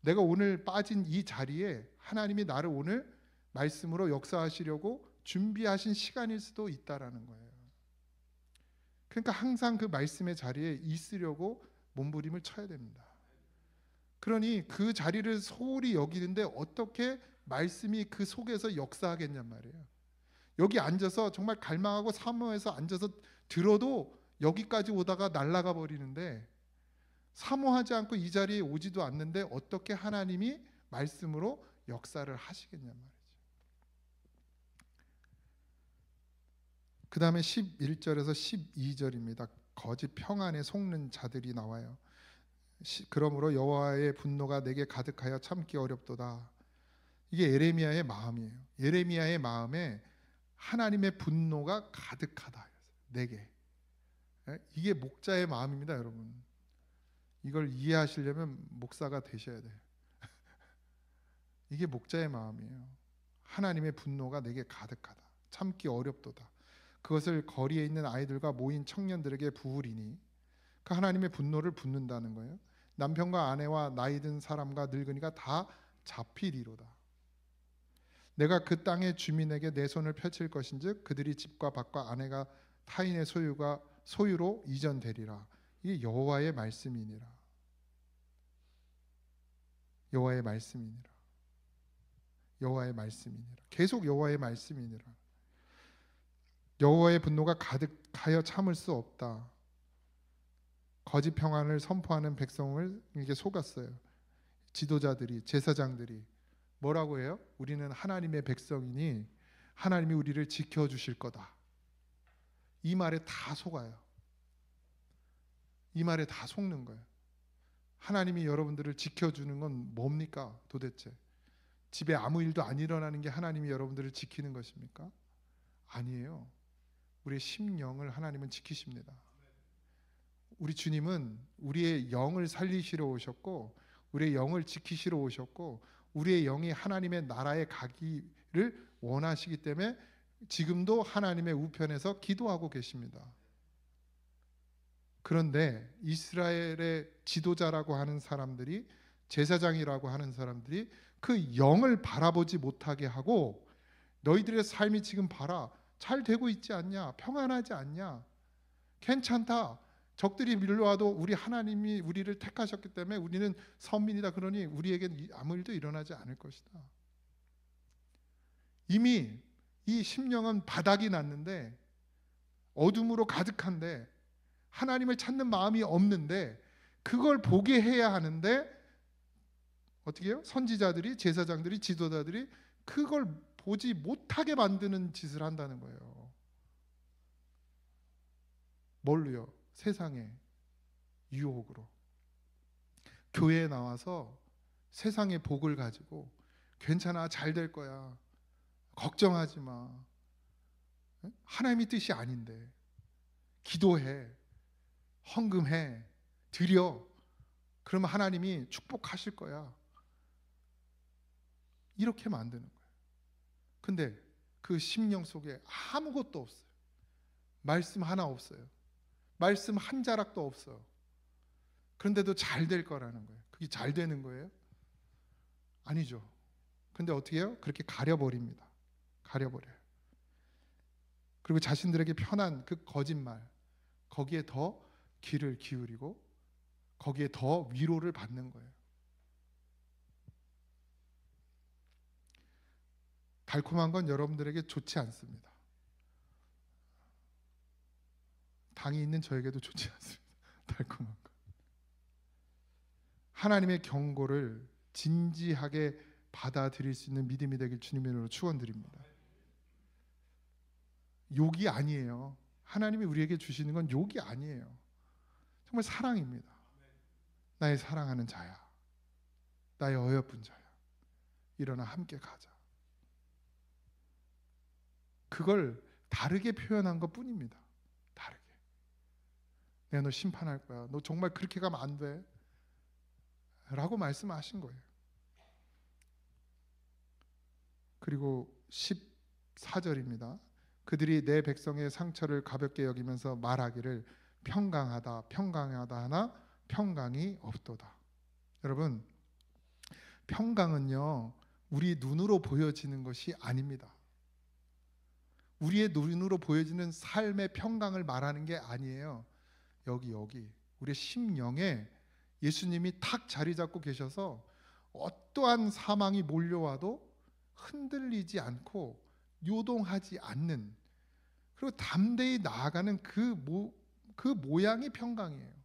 Speaker 1: 내가 오늘 빠진 이 자리에 하나님이 나를 오늘 말씀으로 역사하시려고 준비하신 시간일 수도 있다라는 거예요. 그러니까 항상 그 말씀의 자리에 있으려고 몸부림을 쳐야 됩니다. 그러니 그 자리를 소홀히 여기는데 어떻게 말씀이 그 속에서 역사하겠냔 말이에요. 여기 앉아서 정말 갈망하고 사모해서 앉아서 들어도 여기까지 오다가 날아가 버리는데, 사모하지 않고 이 자리에 오지도 않는데 어떻게 하나님이 말씀으로 역사를 하시겠냔 말이죠. 그 다음에 11절에서 12절입니다. 거짓 평안에 속는 자들이 나와요. 그러므로 여호와의 분노가 내게 가득하여 참기 어렵도다. 이게 예레미야의 마음이에요. 예레미야의 마음에 하나님의 분노가 가득하다. 내게. 이게 목자의 마음입니다, 여러분. 이걸 이해하시려면 목사가 되셔야 돼요. 이게 목자의 마음이에요. 하나님의 분노가 내게 가득하다. 참기 어렵도다. 그것을 거리에 있는 아이들과 모인 청년들에게 부으리니, 그 하나님의 분노를 붓는다는 거예요. 남편과 아내와 나이 든 사람과 늙은이가 다 잡히리로다. 내가 그 땅의 주민에게 내 손을 펼칠 것인즉 그들이 집과 밭과 아내가 타인의 소유로 이전되리라. 이게 여호와의 말씀이니라. 여호와의 말씀이니라. 여호와의 말씀이니라. 계속 여호와의 말씀이니라. 여호와의 분노가 가득하여 참을 수 없다. 거짓 평안을 선포하는 백성을 이게 속았어요. 지도자들이, 제사장들이 뭐라고 해요? 우리는 하나님의 백성이니 하나님이 우리를 지켜주실 거다. 이 말에 다 속아요. 이 말에 다 속는 거예요. 하나님이 여러분들을 지켜주는 건 뭡니까 도대체? 집에 아무 일도 안 일어나는 게 하나님이 여러분들을 지키는 것입니까? 아니에요. 우리의 심령을 하나님은 지키십니다. 우리 주님은 우리의 영을 살리시러 오셨고, 우리의 영을 지키시러 오셨고, 우리의 영이 하나님의 나라에 가기를 원하시기 때문에 지금도 하나님의 우편에서 기도하고 계십니다. 그런데 이스라엘의 지도자라고 하는 사람들이, 제사장이라고 하는 사람들이 그 영을 바라보지 못하게 하고, 너희들의 삶이 지금 봐라, 잘 되고 있지 않냐, 평안하지 않냐, 괜찮다, 적들이 밀려와도 우리 하나님이 우리를 택하셨기 때문에 우리는 선민이다, 그러니 우리에겐 아무 일도 일어나지 않을 것이다. 이미 이 심령은 바닥이 났는데, 어둠으로 가득한데, 하나님을 찾는 마음이 없는데, 그걸 보게 해야 하는데 어떻게 해요? 선지자들이, 제사장들이, 지도자들이 그걸 보지 못하게 만드는 짓을 한다는 거예요. 뭘로요? 세상의 유혹으로. 교회에 나와서 세상의 복을 가지고 괜찮아, 잘 될 거야, 걱정하지 마, 하나님의 뜻이 아닌데, 기도해, 헌금해, 드려, 그러면 하나님이 축복하실 거야, 이렇게 만드는 거예요. 근데 그 심령 속에 아무것도 없어요. 말씀 하나 없어요. 말씀 한 자락도 없어요. 그런데도 잘 될 거라는 거예요. 그게 잘 되는 거예요? 아니죠. 근데 어떻게 해요? 그렇게 가려버립니다. 가려버려요. 그리고 자신들에게 편한 그 거짓말, 거기에 더 귀를 기울이고 거기에 더 위로를 받는 거예요. 달콤한 건 여러분들에게 좋지 않습니다. 당이 있는 저에게도 좋지 않습니다. 달콤한 거. 하나님의 경고를 진지하게 받아들일 수 있는 믿음이 되길 주님의 이름으로 축원드립니다. 욕이 아니에요. 하나님이 우리에게 주시는 건 욕이 아니에요. 정말 사랑입니다. 나의 사랑하는 자야, 나의 어여쁜 자야, 일어나 함께 가자. 그걸 다르게 표현한 것 뿐입니다. 다르게. 내가 너 심판할 거야, 너 정말 그렇게 가면 안 돼 라고 말씀하신 거예요. 그리고 14절입니다. 그들이 내 백성의 상처를 가볍게 여기면서 말하기를 평강하다 평강하다 하나 평강이 없도다. 여러분, 평강은요, 우리 눈으로 보여지는 것이 아닙니다. 우리의 눈으로 보여지는 삶의 평강을 말하는 게 아니에요. 여기 우리의 심령에 예수님이 탁 자리 잡고 계셔서 어떠한 사망이 몰려와도 흔들리지 않고 요동하지 않는, 그리고 담대히 나아가는 그 모양이 평강이에요.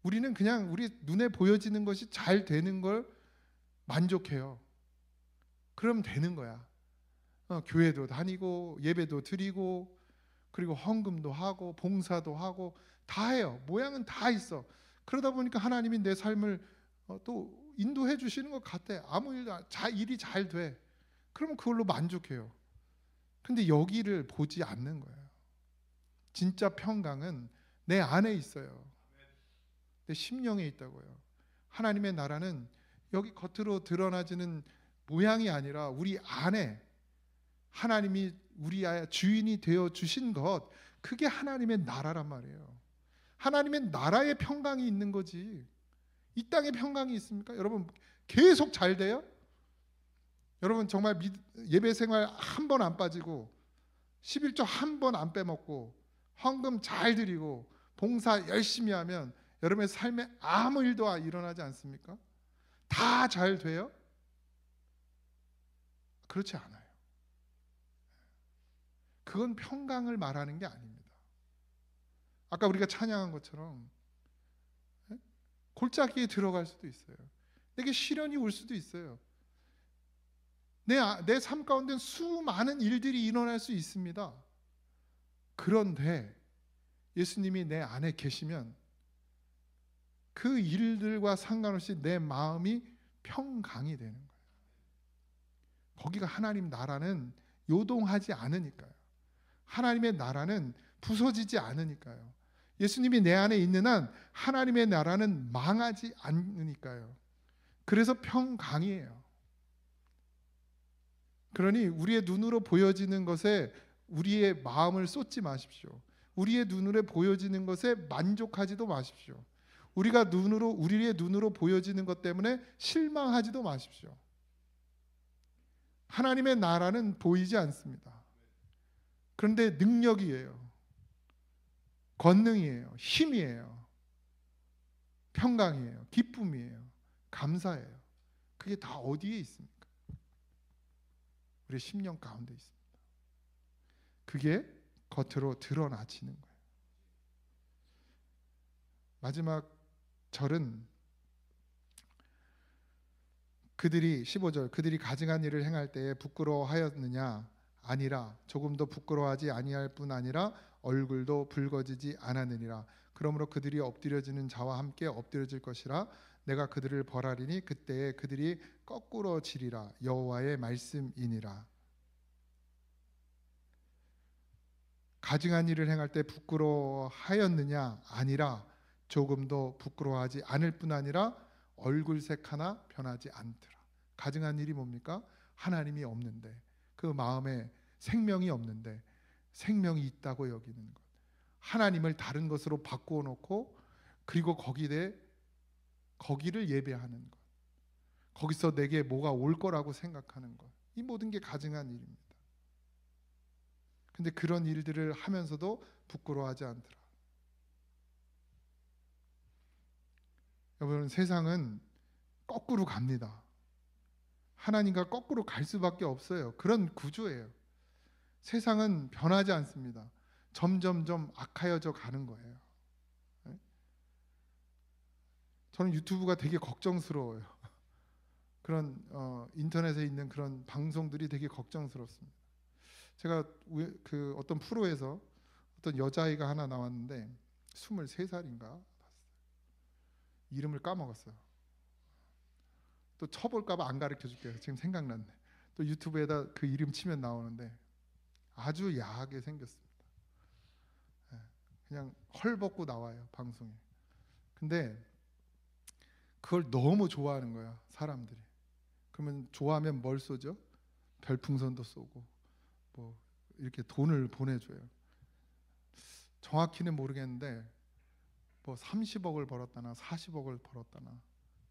Speaker 1: 우리는 그냥 우리 눈에 보여지는 것이 잘 되는 걸 만족해요. 그러면 되는 거야. 교회도 다니고 예배도 드리고 그리고 헌금도 하고 봉사도 하고 다 해요. 모양은 다 있어. 그러다 보니까 하나님이 내 삶을 또 인도해 주시는 것 같아. 아무 일이 잘 돼. 그러면 그걸로 만족해요. 근데 여기를 보지 않는 거예요. 진짜 평강은 내 안에 있어요. 내 심령에 있다고요. 하나님의 나라는 여기 겉으로 드러나지는 모양이 아니라 우리 안에 하나님이 우리의 주인이 되어 주신 것, 그게 하나님의 나라란 말이에요. 하나님의 나라의 평강이 있는 거지. 이 땅에 평강이 있습니까? 여러분, 계속 잘 돼요? 여러분, 정말 예배 생활 한 번 안 빠지고 11조 한 번 안 빼먹고 헌금 잘 드리고 봉사 열심히 하면 여러분의 삶에 아무 일도 일어나지 않습니까? 다 잘 돼요? 그렇지 않아요. 그건 평강을 말하는 게 아닙니다. 아까 우리가 찬양한 것처럼 골짜기에 들어갈 수도 있어요. 내게 시련이 올 수도 있어요. 내 삶 가운데 수많은 일들이 일어날 수 있습니다. 그런데 예수님이 내 안에 계시면 그 일들과 상관없이 내 마음이 평강이 되는 거예요. 거기가 하나님 나라는 요동하지 않으니까요. 하나님의 나라는 부서지지 않으니까요. 예수님이 내 안에 있는 한 하나님의 나라는 망하지 않으니까요. 그래서 평강이에요. 그러니 우리의 눈으로 보여지는 것에 우리의 마음을 쏟지 마십시오. 우리의 눈으로 보여지는 것에 만족하지도 마십시오. 우리의 눈으로 보여지는 것 때문에 실망하지도 마십시오. 하나님의 나라는 보이지 않습니다. 그런데 능력이에요. 권능이에요. 힘이에요. 평강이에요. 기쁨이에요. 감사예요. 그게 다 어디에 있습니까? 우리 심령 가운데 있습니다. 그게 겉으로 드러나지는 거예요. 마지막 절은 그들이 15절 그들이 가증한 일을 행할 때에 부끄러워하였느냐 아니라 조금도 부끄러워하지 아니할 뿐 아니라 얼굴도 붉어지지 않았느니라. 그러므로 그들이 엎드려지는 자와 함께 엎드려질 것이라. 내가 그들을 벌하리니 그때에 그들이 거꾸러지리라. 여호와의 말씀이니라. 가증한 일을 행할 때 부끄러워하였느냐 아니라 조금도 부끄러워하지 않을 뿐 아니라 얼굴색 하나 변하지 않더라. 가증한 일이 뭡니까? 하나님이 없는데, 그 마음에 생명이 없는데 생명이 있다고 여기는 것, 하나님을 다른 것으로 바꾸어 놓고 그리고 거기를 예배하는 것, 거기서 내게 뭐가 올 거라고 생각하는 것, 이 모든 게 가증한 일입니다. 근데 그런 일들을 하면서도 부끄러워하지 않더라. 여러분, 세상은 거꾸로 갑니다. 하나님과 거꾸로 갈 수밖에 없어요. 그런 구조예요. 세상은 변하지 않습니다. 점점점 악하여져 가는 거예요. 저는 유튜브가 되게 걱정스러워요. 그런 인터넷에 있는 그런 방송들이 되게 걱정스럽습니다. 제가 그 어떤 프로에서 어떤 여자아이가 하나 나왔는데 23살인가 이름을 까먹었어요. 또 쳐볼까봐 안 가르쳐줄게요. 지금 생각났네. 또 유튜브에다 그 이름 치면 나오는데 아주 야하게 생겼습니다. 그냥 헐벗고 나와요, 방송에. 근데 그걸 너무 좋아하는 거야, 사람들이. 그러면 좋아하면 뭘 쏘죠? 별풍선도 쏘고 뭐 이렇게 돈을 보내줘요. 정확히는 모르겠는데 뭐 30억을 벌었다나 40억을 벌었다나,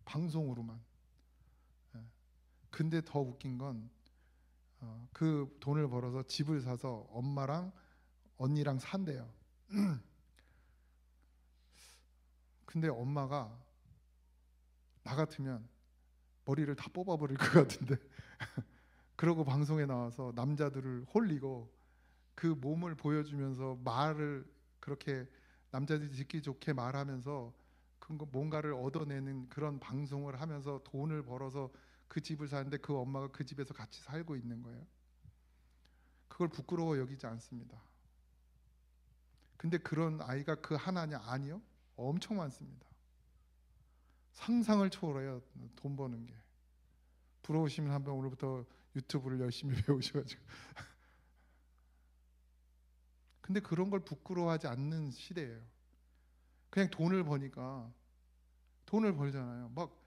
Speaker 1: 방송으로만. 근데 더 웃긴 건 그 돈을 벌어서 집을 사서 엄마랑 언니랑 산대요. 근데 엄마가 나 같으면 머리를 다 뽑아버릴 것 같은데 그러고 방송에 나와서 남자들을 홀리고 그 몸을 보여주면서 말을 그렇게 남자들이 듣기 좋게 말하면서 뭔가를 얻어내는 그런 방송을 하면서 돈을 벌어서 그 집을 사는데 그 엄마가 그 집에서 같이 살고 있는 거예요. 그걸 부끄러워 여기지 않습니다. 근데 그런 아이가 그 하나냐? 아니요. 엄청 많습니다. 상상을 초월해요, 돈 버는 게. 부러우시면 한번 오늘부터 유튜브를 열심히 배우셔가지고. 근데 그런 걸 부끄러워하지 않는 시대예요. 그냥 돈을 버니까 돈을 벌잖아요. 막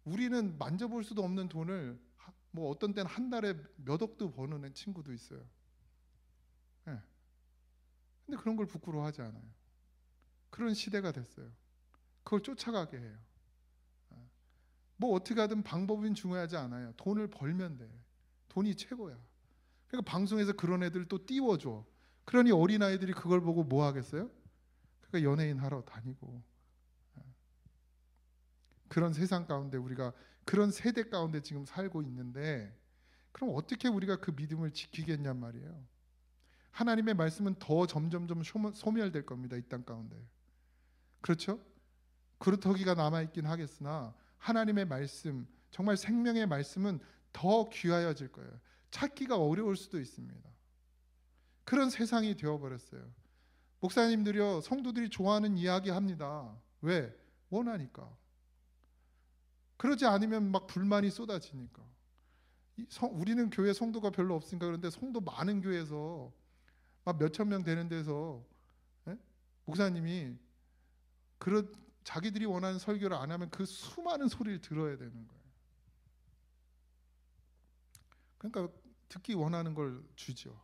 Speaker 1: 우리는 만져볼 수도 없는 돈을 뭐 어떤 때는 한 달에 몇 억도 버는 친구도 있어요. 네. 근데 그런 걸 부끄러워하지 않아요. 그런 시대가 됐어요. 그걸 쫓아가게 해요. 뭐 어떻게 하든 방법은 중요하지 않아요. 돈을 벌면 돼. 돈이 최고야. 그러니까 방송에서 그런 애들 또 띄워줘. 그러니 어린아이들이 그걸 보고 뭐 하겠어요? 그러니까 연예인 하러 다니고. 그런 세상 가운데, 우리가 그런 세대 가운데 지금 살고 있는데, 그럼 어떻게 우리가 그 믿음을 지키겠냔 말이에요. 하나님의 말씀은 더 점점점 소멸될 겁니다, 이 땅 가운데. 그렇죠? 그루터기가 남아있긴 하겠으나 하나님의 말씀, 정말 생명의 말씀은 더 귀하여질 거예요. 찾기가 어려울 수도 있습니다. 그런 세상이 되어버렸어요. 목사님들이요, 성도들이 좋아하는 이야기 합니다. 왜? 원하니까. 그러지 않으면 막 불만이 쏟아지니까. 우리는 교회 성도가 별로 없으니까 그런데 성도 많은 교회에서 막 몇천 명 되는 데서 목사님이 자기들이 원하는 설교를 안 하면 그 수많은 소리를 들어야 되는 거예요. 그러니까 듣기 원하는 걸 주죠.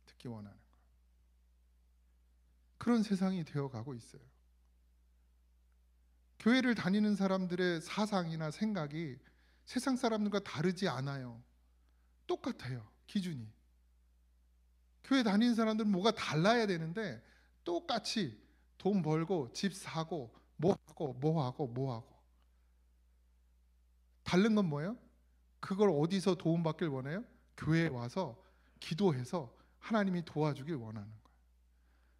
Speaker 1: 듣기 원하는 걸. 그런 세상이 되어가고 있어요. 교회를 다니는 사람들의 사상이나 생각이 세상 사람들과 다르지 않아요. 똑같아요, 기준이. 교회 다니는 사람들은 뭐가 달라야 되는데 똑같이 돈 벌고 집 사고 뭐 하고 다른 건 뭐예요? 그걸 어디서 도움받길 원해요? 교회에 와서 기도해서 하나님이 도와주길 원하는 거예요.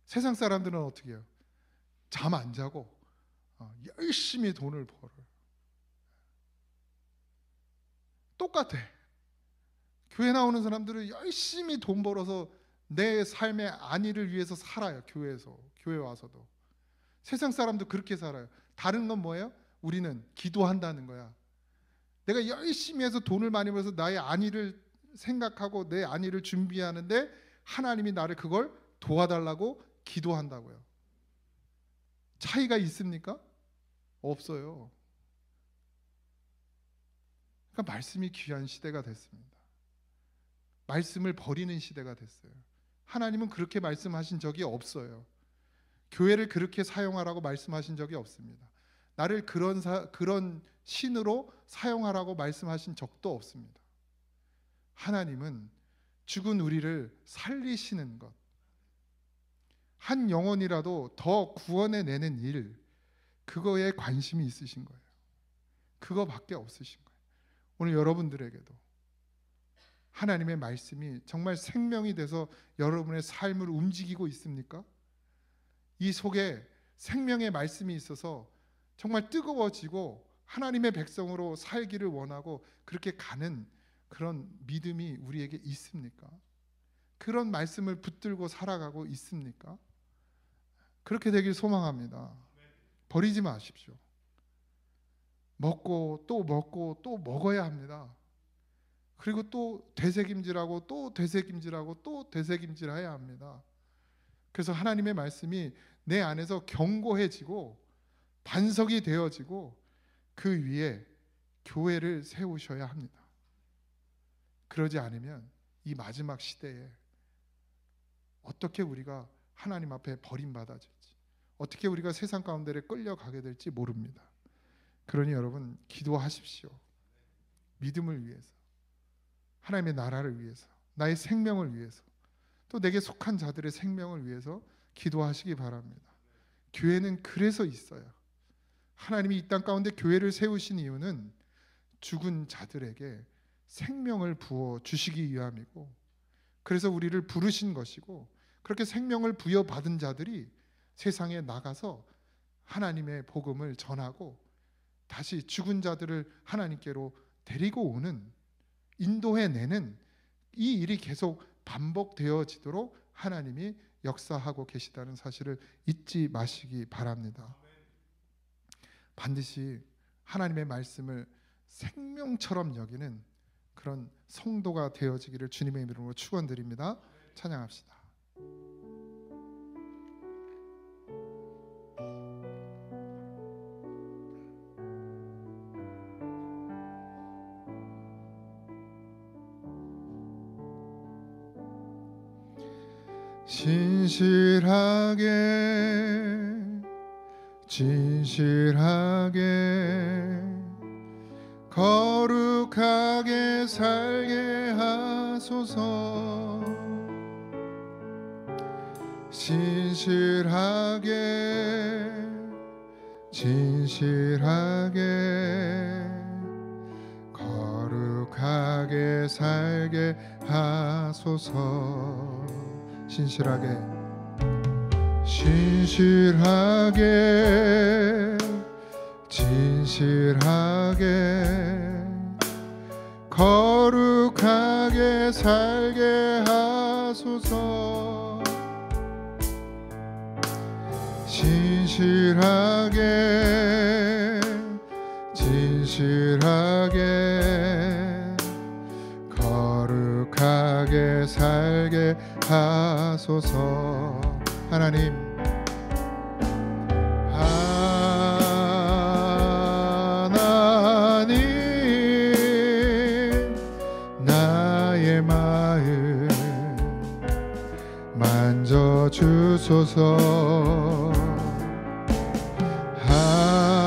Speaker 1: 세상 사람들은 어떻게 해요? 잠 안 자고 열심히 돈을 벌어요. 똑같아. 교회 나오는 사람들은 열심히 돈 벌어서 내 삶의 안위를 위해서 살아요. 교회 와서도. 세상 사람도 그렇게 살아요. 다른 건 뭐예요? 우리는 기도한다는 거야. 내가 열심히 해서 돈을 많이 벌어서 나의 안위를 생각하고 내 안위를 준비하는데 하나님이 나를 그걸 도와달라고 기도한다고요. 차이가 있습니까? 없어요. 그러니까 말씀이 귀한 시대가 됐습니다. 말씀을 버리는 시대가 됐어요. 하나님은 그렇게 말씀하신 적이 없어요. 교회를 그렇게 사용하라고 말씀하신 적이 없습니다. 나를 그런 신으로 사용하라고 말씀하신 적도 없습니다. 하나님은 죽은 우리를 살리시는 것, 한 영혼이라도 더 구원해내는 일, 그거에 관심이 있으신 거예요. 그거밖에 없으신 거예요. 오늘 여러분들에게도 하나님의 말씀이 정말 생명이 돼서 여러분의 삶을 움직이고 있습니까? 이 속에 생명의 말씀이 있어서 정말 뜨거워지고 하나님의 백성으로 살기를 원하고 그렇게 가는 그런 믿음이 우리에게 있습니까? 그런 말씀을 붙들고 살아가고 있습니까? 그렇게 되길 소망합니다. 버리지 마십시오. 먹고 또 먹고 또 먹어야 합니다. 그리고 또 되새김질하고 또 되새김질하고 또 되새김질해야 합니다. 그래서 하나님의 말씀이 내 안에서 견고해지고 반석이 되어지고 그 위에 교회를 세우셔야 합니다. 그러지 않으면 이 마지막 시대에 어떻게 우리가 하나님 앞에 버림받아질지, 어떻게 우리가 세상 가운데를 끌려가게 될지 모릅니다. 그러니 여러분 기도하십시오. 믿음을 위해서, 하나님의 나라를 위해서, 나의 생명을 위해서, 또 내게 속한 자들의 생명을 위해서 기도하시기 바랍니다. 교회는 그래서 있어요. 하나님이 이 땅 가운데 교회를 세우신 이유는 죽은 자들에게 생명을 부어 주시기 위함이고, 그래서 우리를 부르신 것이고, 그렇게 생명을 부여받은 자들이 세상에 나가서 하나님의 복음을 전하고 다시 죽은 자들을 하나님께로 데리고 오는, 인도해내는 이 일이 계속 반복되어지도록 하나님이 역사하고 계시다는 사실을 잊지 마시기 바랍니다. 반드시 하나님의 말씀을 생명처럼 여기는 그런 성도가 되어지기를 주님의 이름으로 축원드립니다. 찬양합시다. 진실하게 거룩하게 살게 하소서. 진실하게 거룩하게 살게 하소서. 진실하게 거룩하게 살게 하소서. 진실하게 거룩하게 살게 하소서. 하나님, 나의 마음 만져주소서. 하나님,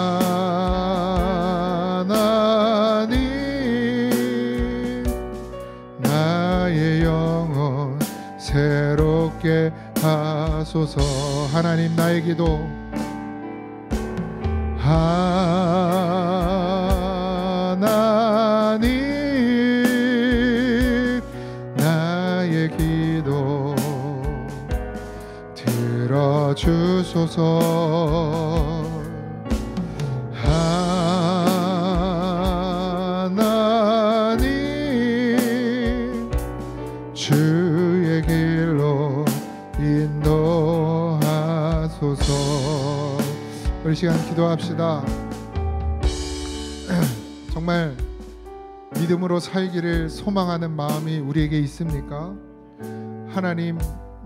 Speaker 1: 나의 영혼 새롭게 하소서. 하나님, 나의 기도 하나님, 주옵소서. 하나님 주의 길로 인도하소서. 우리 시간 기도합시다. 정말 믿음으로 살기를 소망하는 마음이 우리에게 있습니까? 하나님,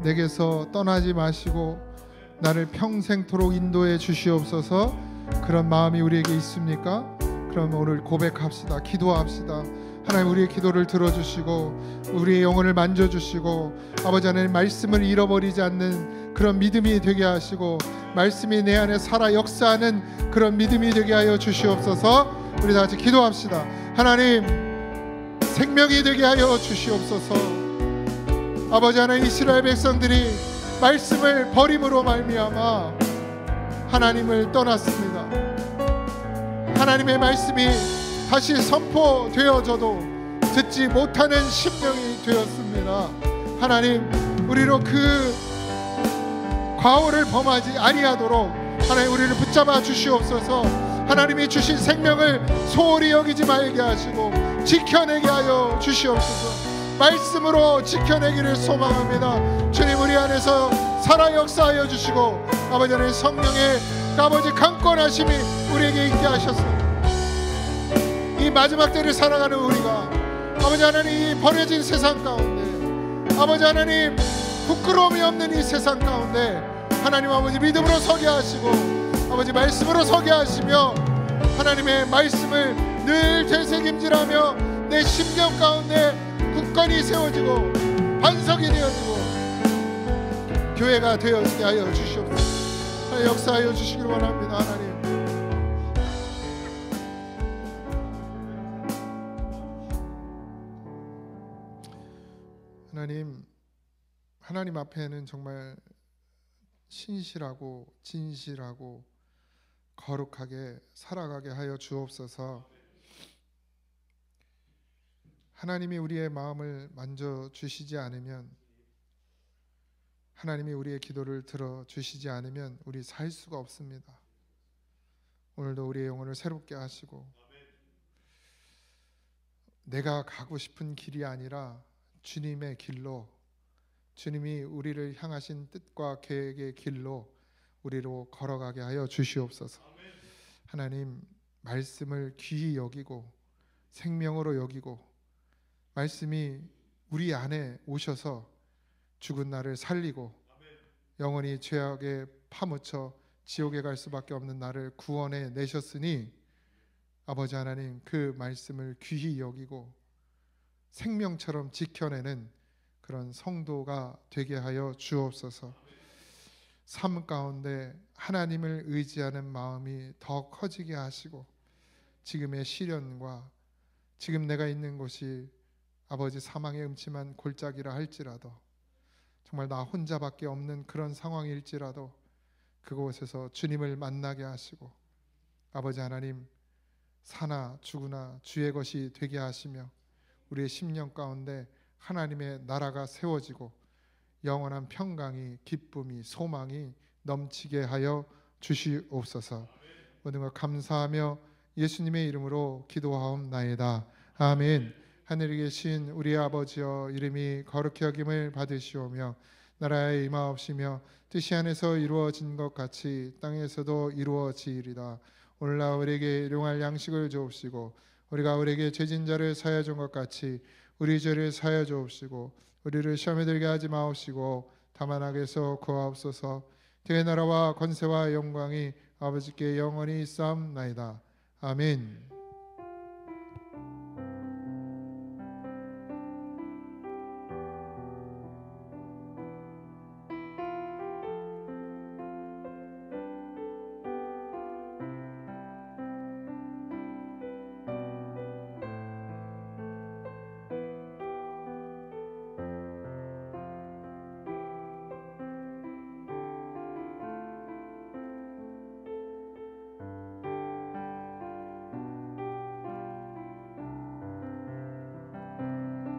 Speaker 1: 내게서 떠나지 마시고 나를 평생토록 인도해 주시옵소서. 그런 마음이 우리에게 있습니까? 그럼 오늘 고백합시다. 기도합시다. 하나님, 우리의 기도를 들어주시고 우리의 영혼을 만져주시고 아버지 하나님, 말씀을 잃어버리지 않는 그런 믿음이 되게 하시고 말씀이 내 안에 살아 역사하는 그런 믿음이 되게 하여 주시옵소서. 우리 다 같이 기도합시다. 하나님, 생명이 되게 하여 주시옵소서. 아버지 하나님, 이스라엘 백성들이 말씀을 버림으로 말미암아 하나님을 떠났습니다. 하나님의 말씀이 다시 선포되어져도 듣지 못하는 심령이 되었습니다. 하나님, 우리로 그 과오를 범하지 아니하도록 하나님 우리를 붙잡아 주시옵소서. 하나님이 주신 생명을 소홀히 여기지 말게 하시고 지켜내게 하여 주시옵소서. 말씀으로 지켜내기를 소망합니다. 주님, 우리 안에서 살아 역사하여 주시고 아버지 하나님, 성령의 아버지 강권하심이 우리에게 있게 하셔서 이 마지막 때를 살아가는 우리가 아버지 하나님, 이 버려진 세상 가운데 아버지 하나님, 부끄러움이 없는 이 세상 가운데 하나님 아버지 믿음으로 서게 하시고 아버지 말씀으로 서게 하시며 하나님의 말씀을 늘 되새김질하며 내 심령 가운데 굳건히 세워지고 반석이 되어지고 교회가 되어지게 하여 주시옵소서. 역사하여 주시길 원합니다. 하나님, 하나님 앞에는 정말 신실하고 진실하고 거룩하게 살아가게 하여 주옵소서. 하나님이 우리의 마음을 만져주시지 않으면, 하나님이 우리의 기도를 들어주시지 않으면 우리 살 수가 없습니다. 오늘도 우리의 영혼을 새롭게 하시고 내가 가고 싶은 길이 아니라 주님의 길로, 주님이 우리를 향하신 뜻과 계획의 길로 우리로 걸어가게 하여 주시옵소서. 하나님, 말씀을 귀히 여기고 생명으로 여기고 말씀이 우리 안에 오셔서 죽은 나를 살리고 영원히 죄악에 파묻혀 지옥에 갈 수밖에 없는 나를 구원해 내셨으니 아버지 하나님, 그 말씀을 귀히 여기고 생명처럼 지켜내는 그런 성도가 되게 하여 주옵소서. 삶 가운데 하나님을 의지하는 마음이 더 커지게 하시고 지금의 시련과 지금 내가 있는 곳이 아버지 사망의 음침한 골짜기라 할지라도 정말 나 혼자밖에 없는 그런 상황일지라도 그곳에서 주님을 만나게 하시고 아버지 하나님, 사나 죽으나 주의 것이 되게 하시며 우리의 심령 가운데 하나님의 나라가 세워지고 영원한 평강이, 기쁨이, 소망이 넘치게 하여 주시옵소서. 모든 것 감사하며 예수님의 이름으로 기도하옵나이다. 아멘. 하늘에 계신 우리 아버지여, 이름이 거룩히 여김을 받으시오며 나라에 임하옵시며 뜻이 하늘에서 이루어진 것 같이 땅에서도 이루어지이리다. 오늘날 우리에게 일용할 양식을 주옵시고 우리가 우리에게 죄진 자를 사하여 준 것 같이 우리 죄를 사하여 주옵시고 우리를 시험에 들게 하지 마옵시고 다만 악에서 구하옵소서. 주의 나라와 권세와 영광이 아버지께 영원히 있사옵나이다. 아멘.